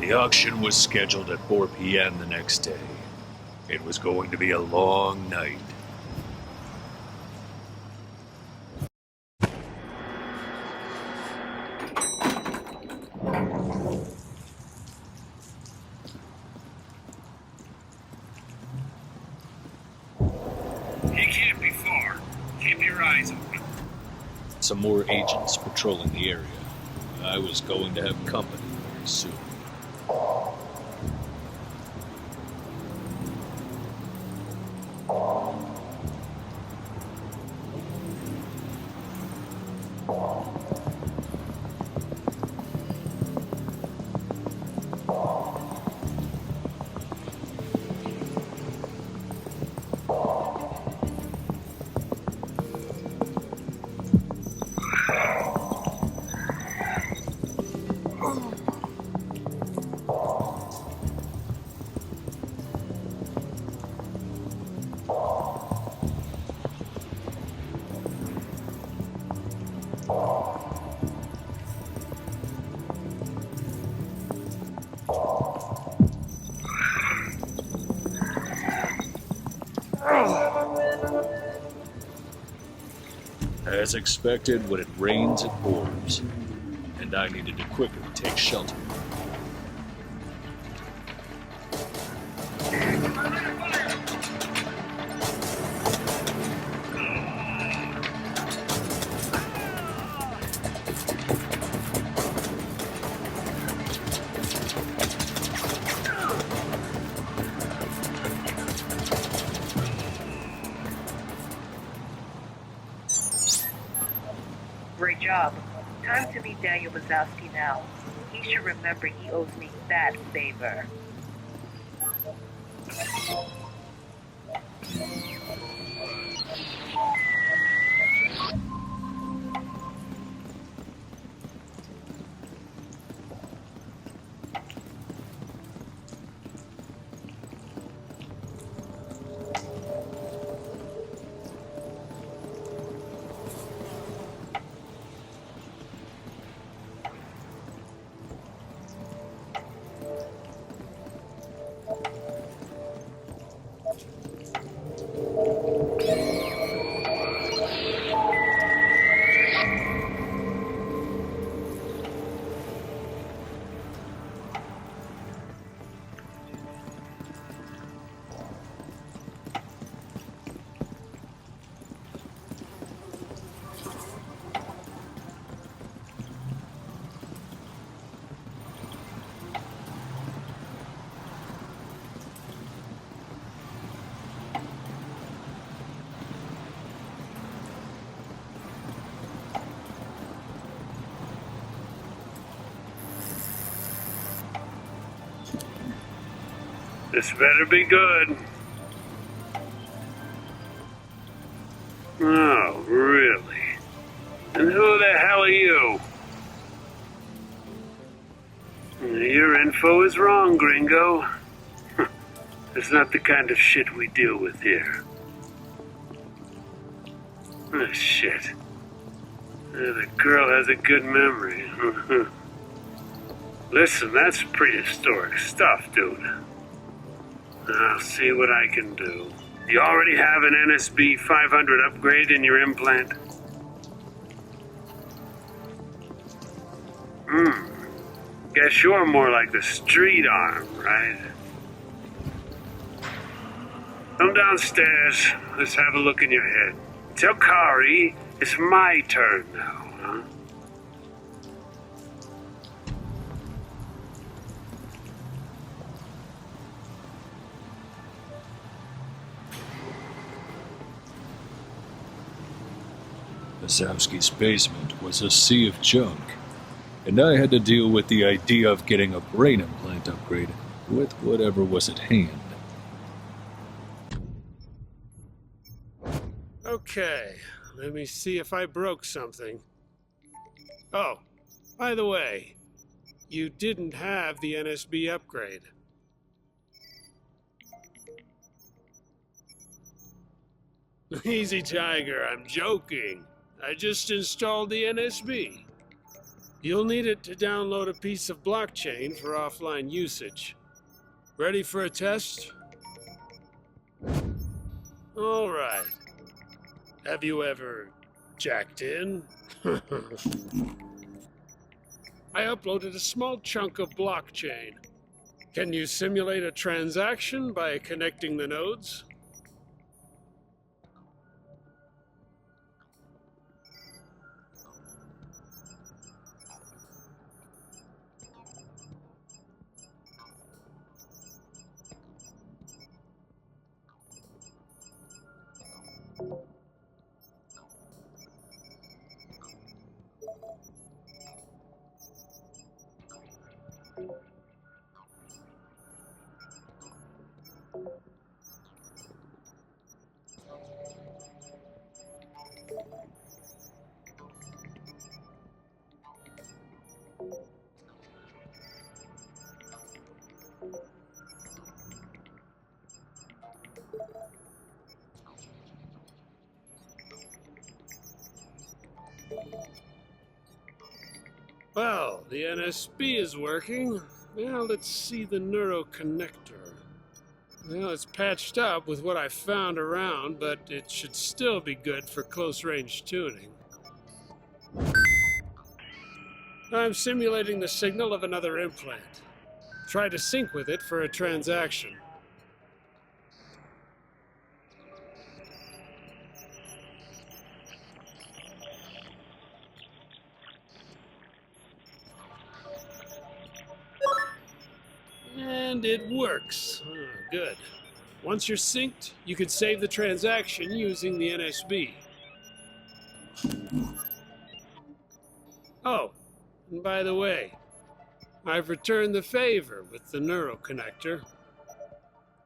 The auction was scheduled at 4 p.m. the next day. It was going to be a long night. He can't be far. Keep your eyes open. Some more agents patrolling the area. I was going to have company very soon. As expected, when it rains, it pours, and I needed to quickly take shelter. Great job. Time to meet Daniel Bazowski now. He should remember he owes me that favor. This better be good. Oh, really? And who the hell are you? Your info is wrong, gringo. It's not the kind of shit we deal with here. Oh, shit. The girl has a good memory. Listen, that's prehistoric stuff, dude. I'll see what I can do. You already have an NSB 500 upgrade in your implant? Guess you're more like the street arm, right? Come downstairs. Let's have a look in your head. Tell Kari it's my turn now, huh? Bazowski's basement was a sea of junk, and I had to deal with the idea of getting a brain implant upgrade with whatever was at hand. Okay, let me see if I broke something. Oh, by the way, you didn't have the NSB upgrade. Easy, Tiger, I'm joking. I just installed the NSB. You'll need it to download a piece of blockchain for offline usage. Ready for a test? All right. Have you ever jacked in? I uploaded a small chunk of blockchain. Can you simulate a transaction by connecting the nodes? Well, the NSB is working. Now let's see the neuroconnector. Well, it's patched up with what I found around, but it should still be good for close-range tuning. I'm simulating the signal of another implant. Try to sync with it for a transaction. And it works. Oh, good. Once you're synced, you can save the transaction using the NSB. Oh, and by the way, I've returned the favor with the neuroconnector.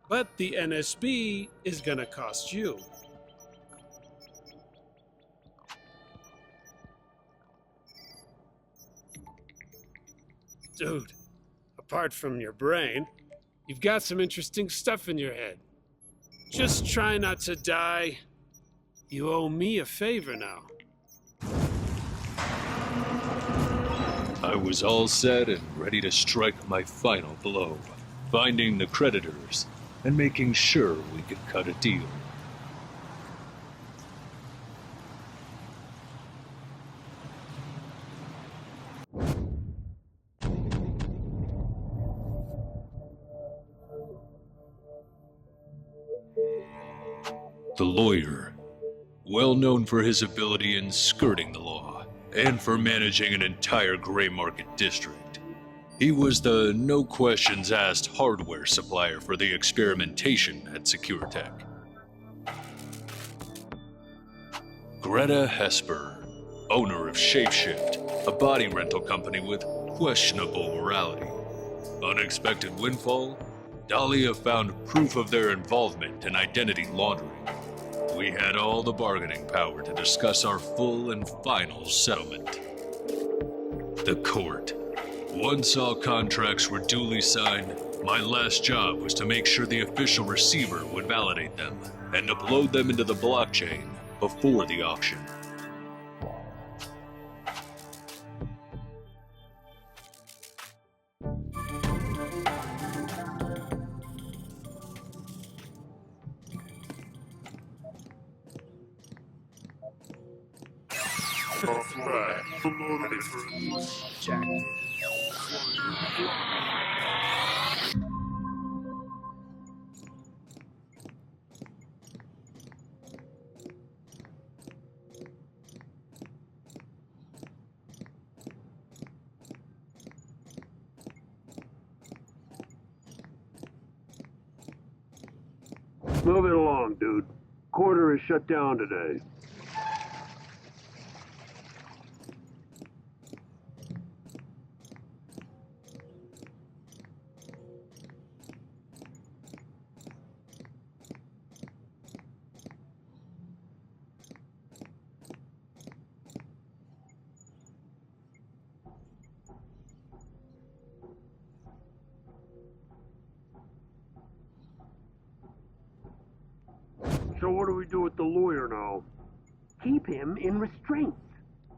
But the NSB is gonna cost you. Dude, apart from your brain, you've got some interesting stuff in your head. Just try not to die. You owe me a favor now. I was all set and ready to strike my final blow, finding the creditors and making sure we could cut a deal. The lawyer, well known for his ability in skirting the law and for managing an entire gray market district. He was the no questions asked hardware supplier for the experimentation at SecureTech. Greta Hesper, owner of Shapeshift, a body rental company with questionable morality. Unexpected windfall? Dahlia found proof of their involvement in identity laundering. We had all the bargaining power to discuss our full and final settlement. The court. Once all contracts were duly signed, my last job was to make sure the official receiver would validate them and upload them into the blockchain before the auction. Move it along, dude. Quarter is shut down today. So what do we do with the lawyer now? Keep him in restraints.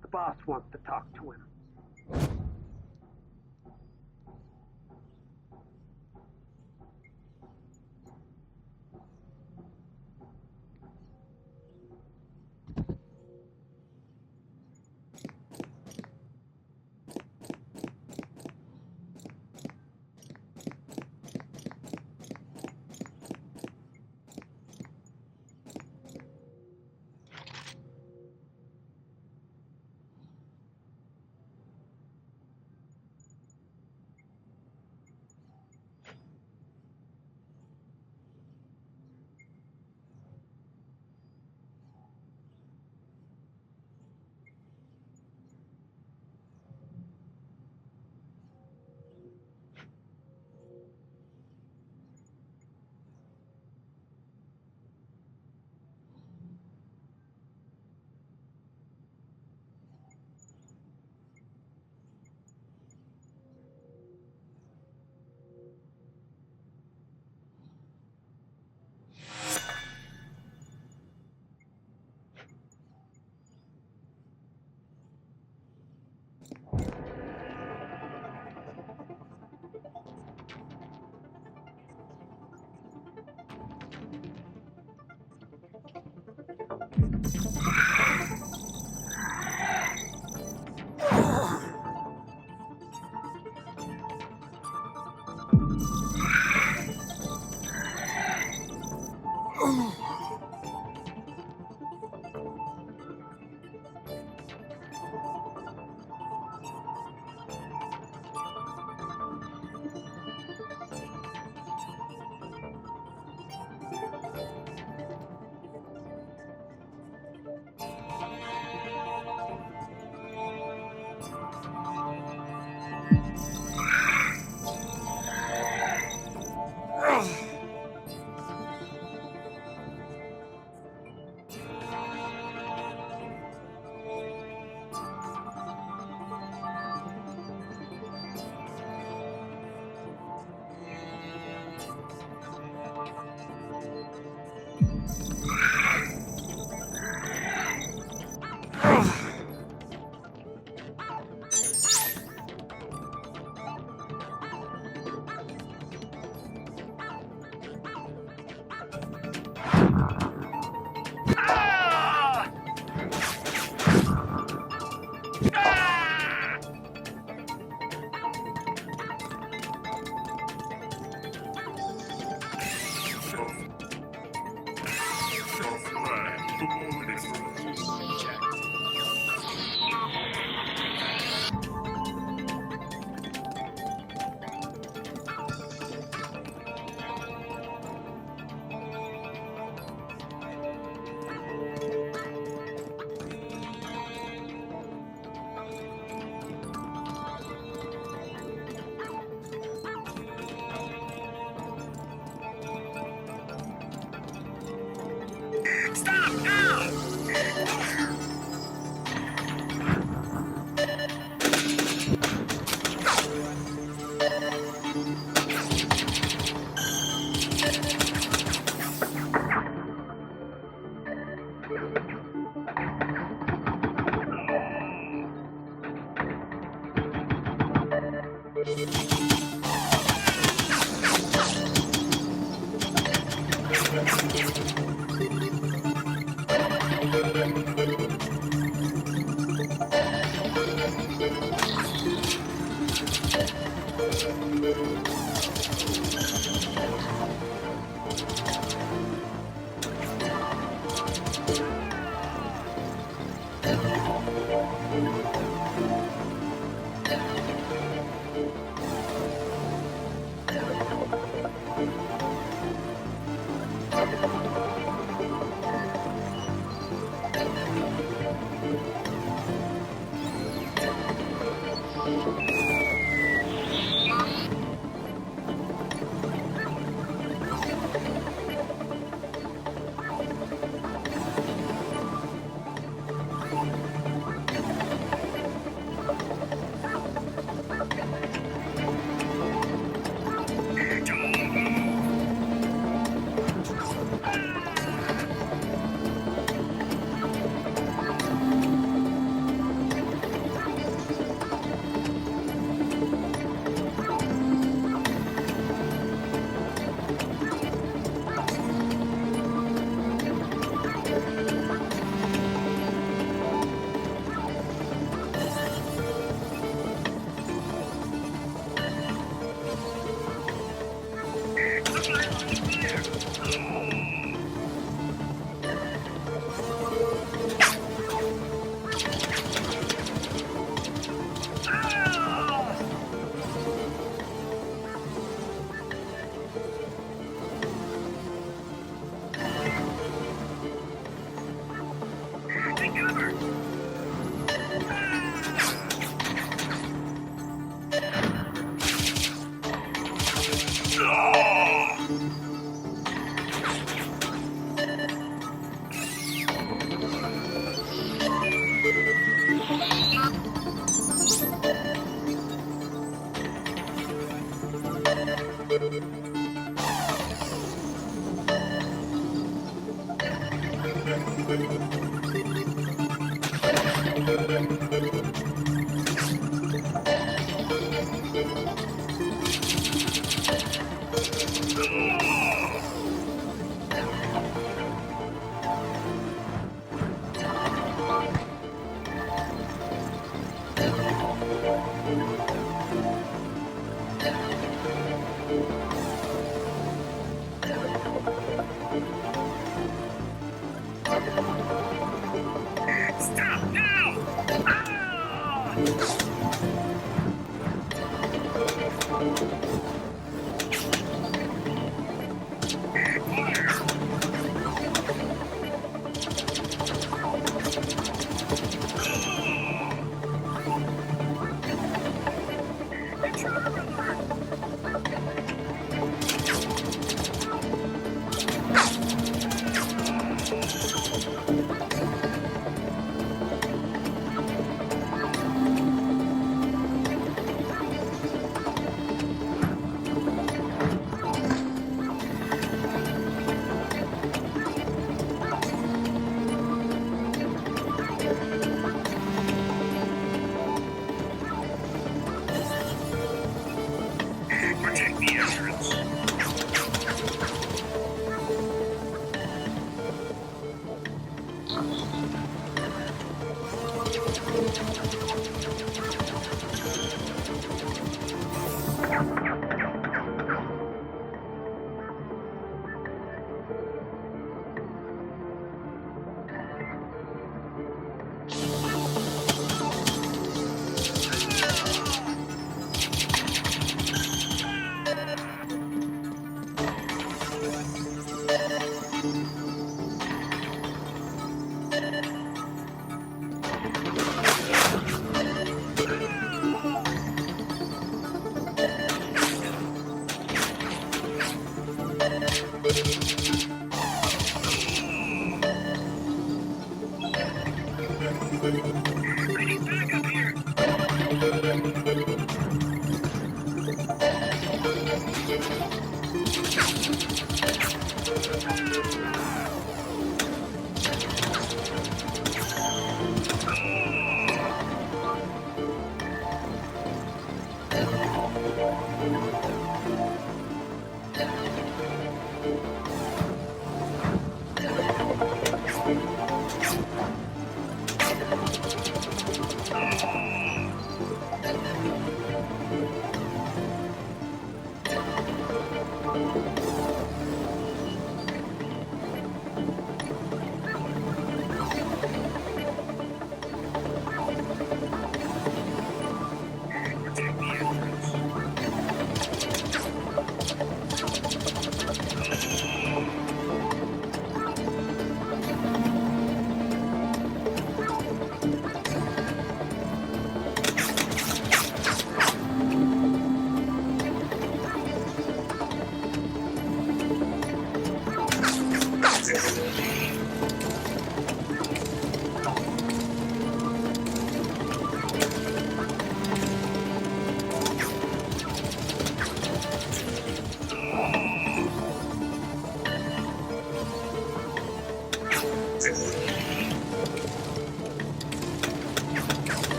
The boss wants to talk to him.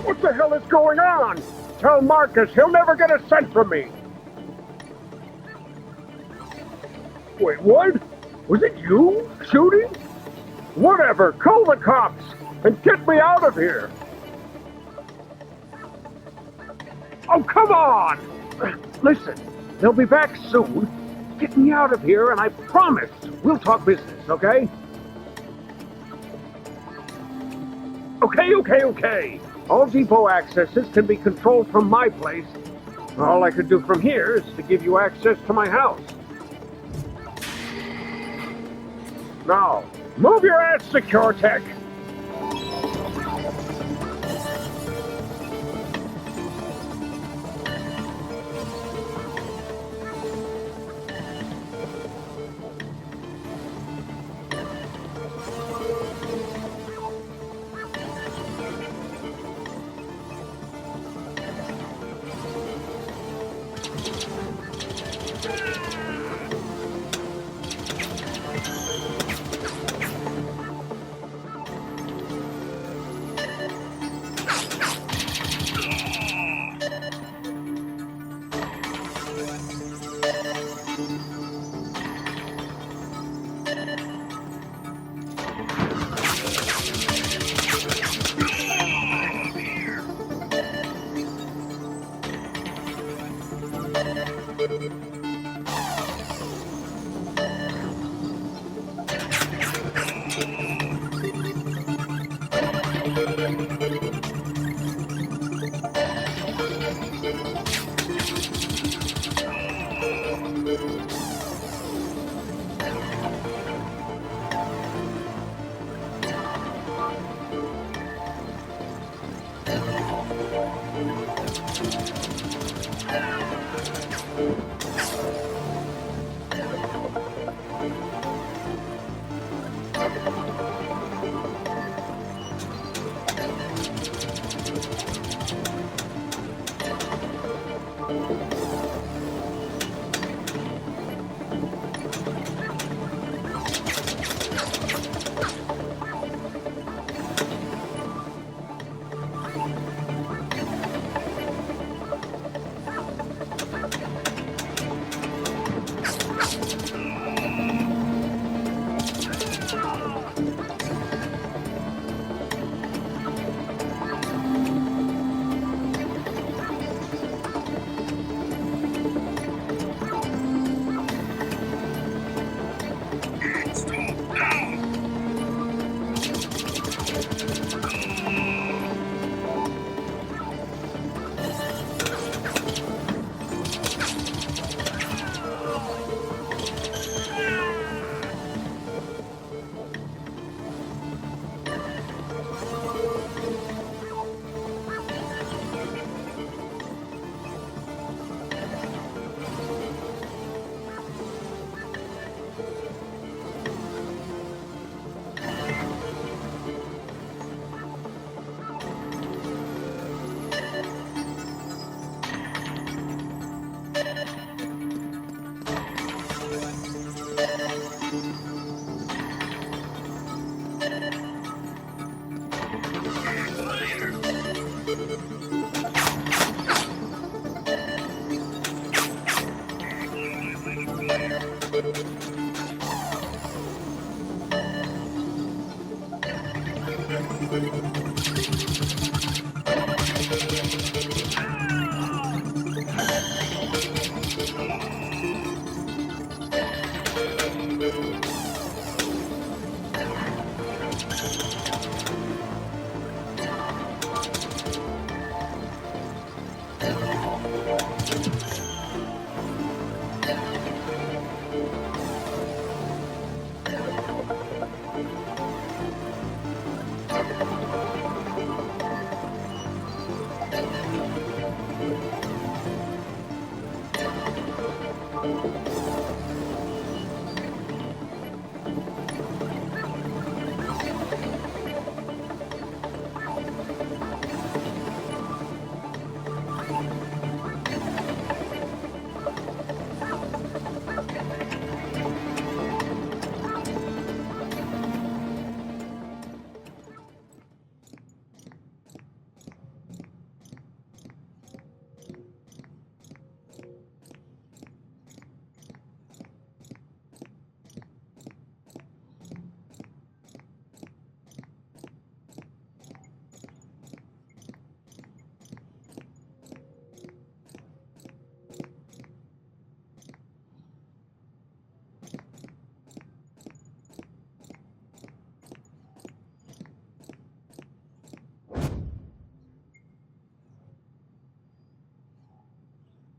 What the hell is going on? Tell Marcus he'll never get a cent from me. Wait, what? Was it you shooting? Whatever, call the cops and get me out of here. Oh, come on! Listen, they'll be back soon. Get me out of here and I promise we'll talk business, okay? Okay. All depot accesses can be controlled from my place. All I could do from here is to give you access to my house. Now, move your ass, SecureTech!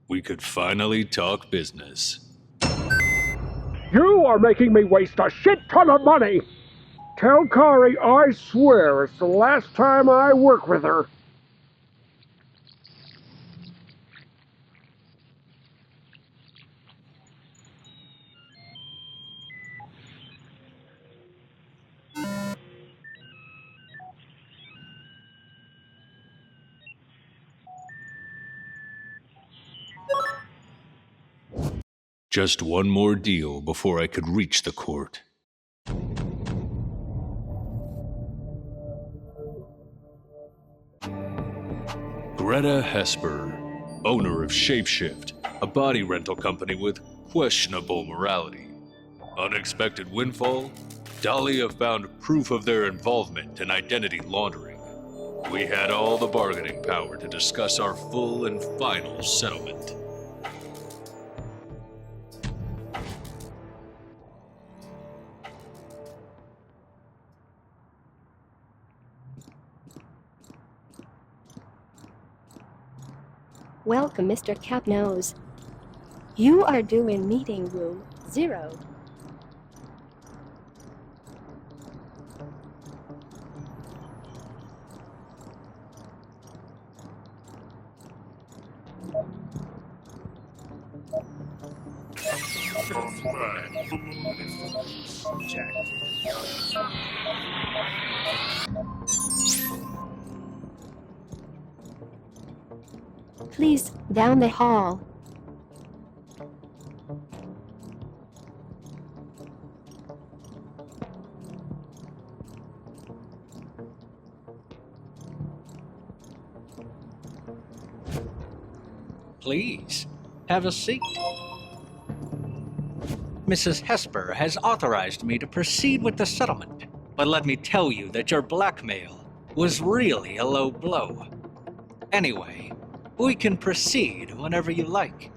We could finally talk business. You are making me waste a shit ton of money! Tell Kari I swear it's the last time I work with her. Just one more deal before I could reach the court. Greta Hesper, owner of Shapeshift, a body rental company with questionable morality. Unexpected windfall? Dahlia found proof of their involvement in identity laundering. We had all the bargaining power to discuss our full and final settlement. Welcome, Mr. Capnose. You are due in meeting room 0. Please, down the hall. Please, have a seat. Mrs. Hesper has authorized me to proceed with the settlement, but let me tell you that your blackmail was really a low blow. Anyway, we can proceed whenever you like.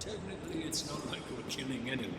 Technically, it's not like we're killing anyone.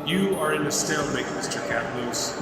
You are in a stalemate, Mr. Capnos.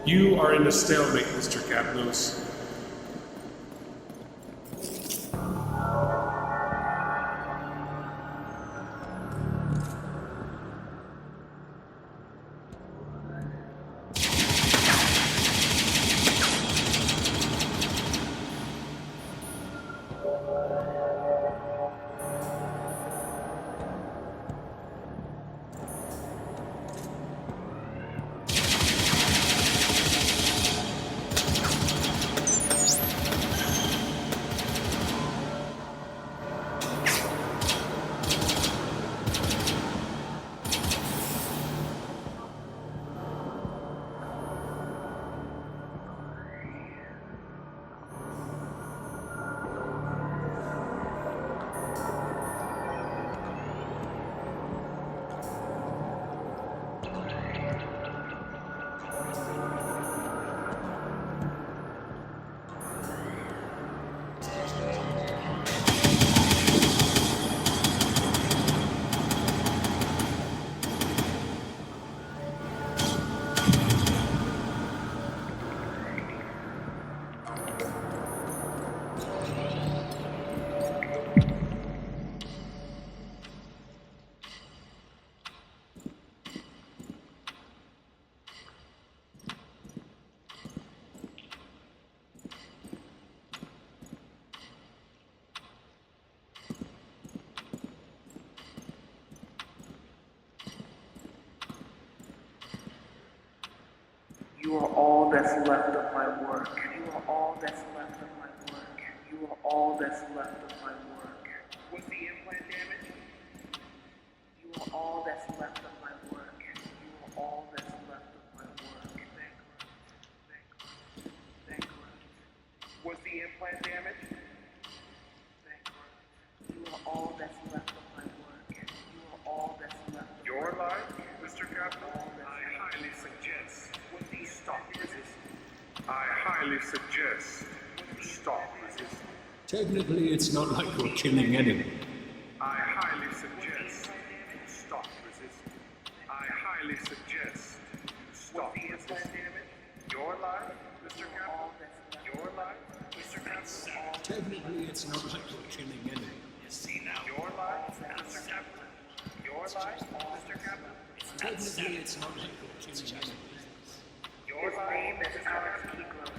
You are in a stalemate, Mr. Capnos. You are all that's left of my work. You are all that's left of my work. You are all that's left of my work. Was the implant damaged? You are all that's left of my work. You are all that's left of my work. Bankrupt. Was the implant damaged? Bankrupt. You are all that's left of my work. You are all that's left of Your life, Mr. Captain? I highly suggest. Was the stop resist? I highly suggest. Was Stop resisting. Technically, it's not like we're killing anyone. I highly suggest stop resisting. I highly suggest stop resisting. Your life, Mr. Captain. Your life, Mr. Captain. Technically, it's not like we're killing anyone. You see now? Your life, Mr. Captain. Your life, Mr. Captain. Technically, it's not like we're killing anyone. Your name is Alex Kegler.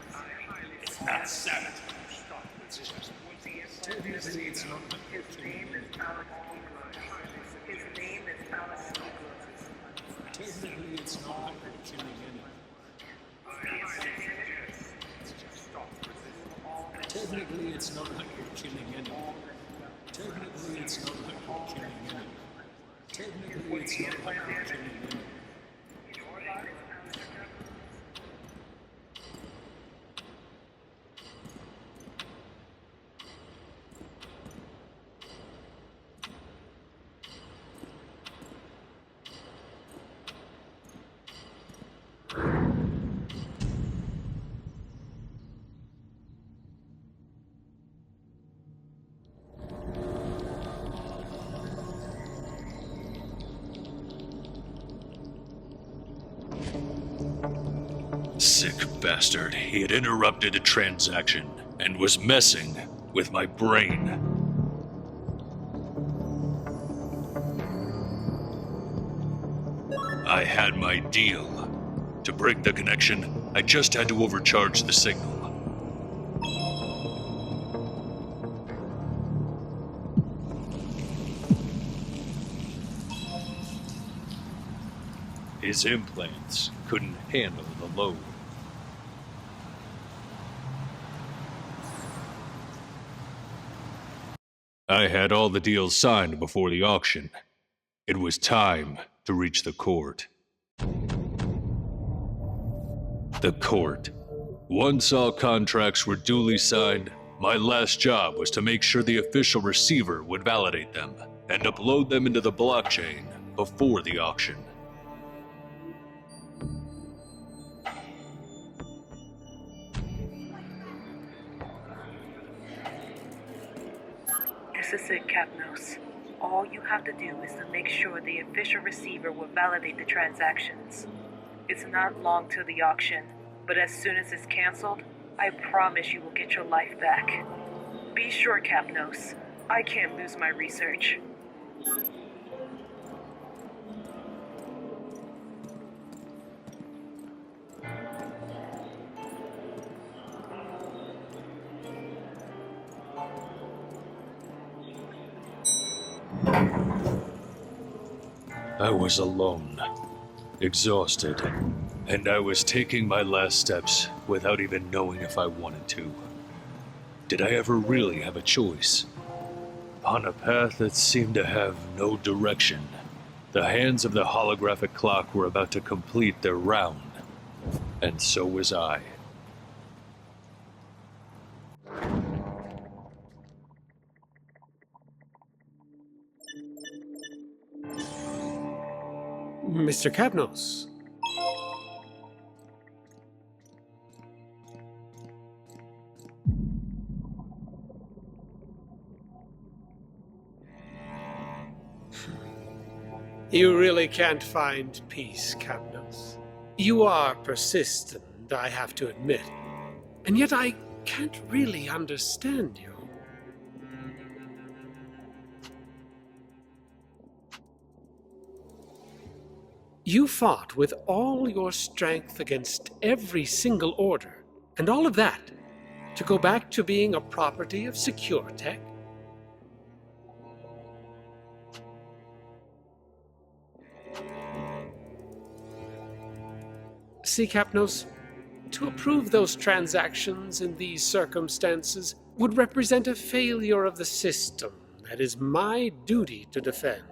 It's not Sabbath. Stop resisting. Technically, it's not like we're His killing name anyone. is Alex Kegler. His name is Alex Kegler. Technically, it's not like we're killing anyone. Technically, it's not like we're killing anyone. Technically, it's not like we're killing anyone. Technically, it's not like we're killing anyone. Sick bastard. He had interrupted a transaction and was messing with my brain. I had my deal. To break the connection, I just had to overcharge the signal. His implants couldn't handle the load. I had all the deals signed before the auction. It was time to reach the court. The court. Once all contracts were duly signed, my last job was to make sure the official receiver would validate them and upload them into the blockchain before the auction. This is it, Capnos. All you have to do is to make sure the official receiver will validate the transactions. It's not long till the auction, but as soon as it's canceled, I promise you will get your life back. Be sure, Capnos. I can't lose my research. I was alone, exhausted, and I was taking my last steps without even knowing if I wanted to. Did I ever really have a choice? On a path that seemed to have no direction, the hands of the holographic clock were about to complete their round, and so was I. Mr. Capnos. You really can't find peace, Capnos. You are persistent, I have to admit. And yet I can't really understand you. You fought with all your strength against every single order, and all of that to go back to being a property of SecureTech? See, Capnos, to approve those transactions in these circumstances would represent a failure of the system that is my duty to defend.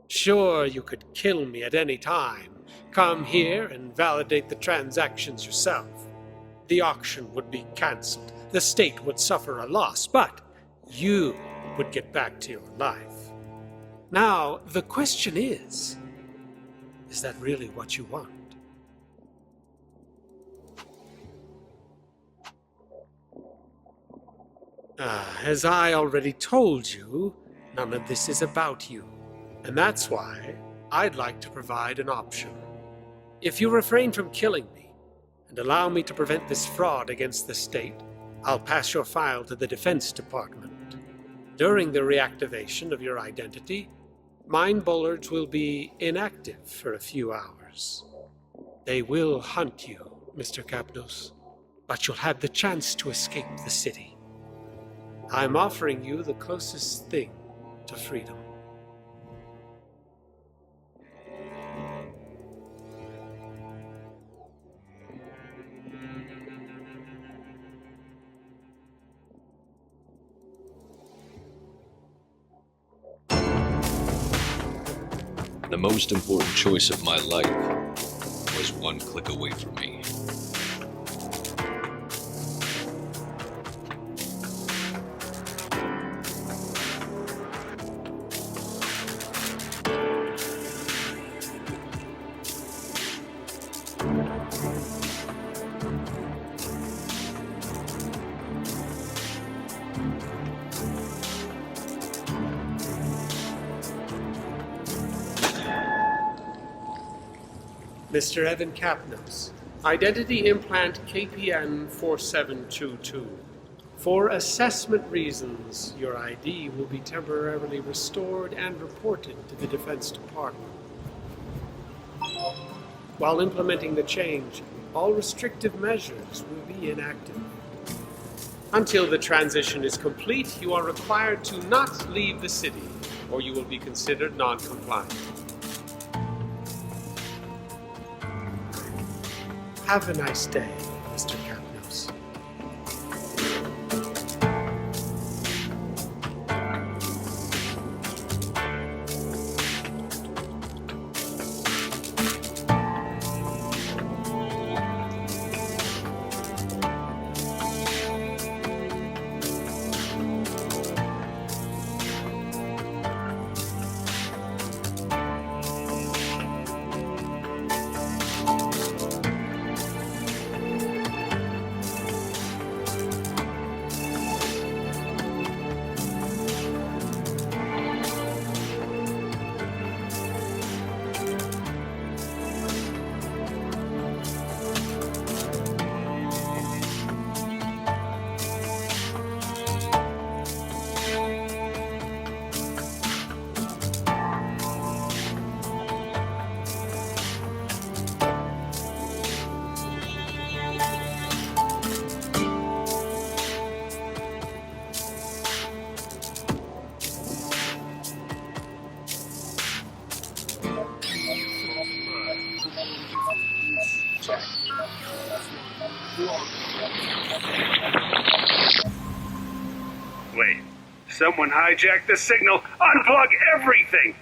Sure, you could kill me at any time, come here and validate the transactions yourself. The auction would be cancelled, the state would suffer a loss, but you would get back to your life. Now, the question is that really what you want? As I already told you, none of this is about you. And that's why I'd like to provide an option. If you refrain from killing me and allow me to prevent this fraud against the state, I'll pass your file to the Defense Department. During the reactivation of your identity, Mind Bullards will be inactive for a few hours. They will hunt you, Mr. Kapnos, but you'll have the chance to escape the city. I'm offering you the closest thing to freedom. The most important choice of my life was one click away from me. Mr. Evan Kapnos, Identity Implant KPN 4722. For assessment reasons, your ID will be temporarily restored and reported to the Defense Department. While implementing the change, all restrictive measures will be inactive. Until the transition is complete, you are required to not leave the city, or you will be considered non-compliant. Have a nice day, Mr. Kapnos. Wait, someone hijacked the signal. Unplug everything!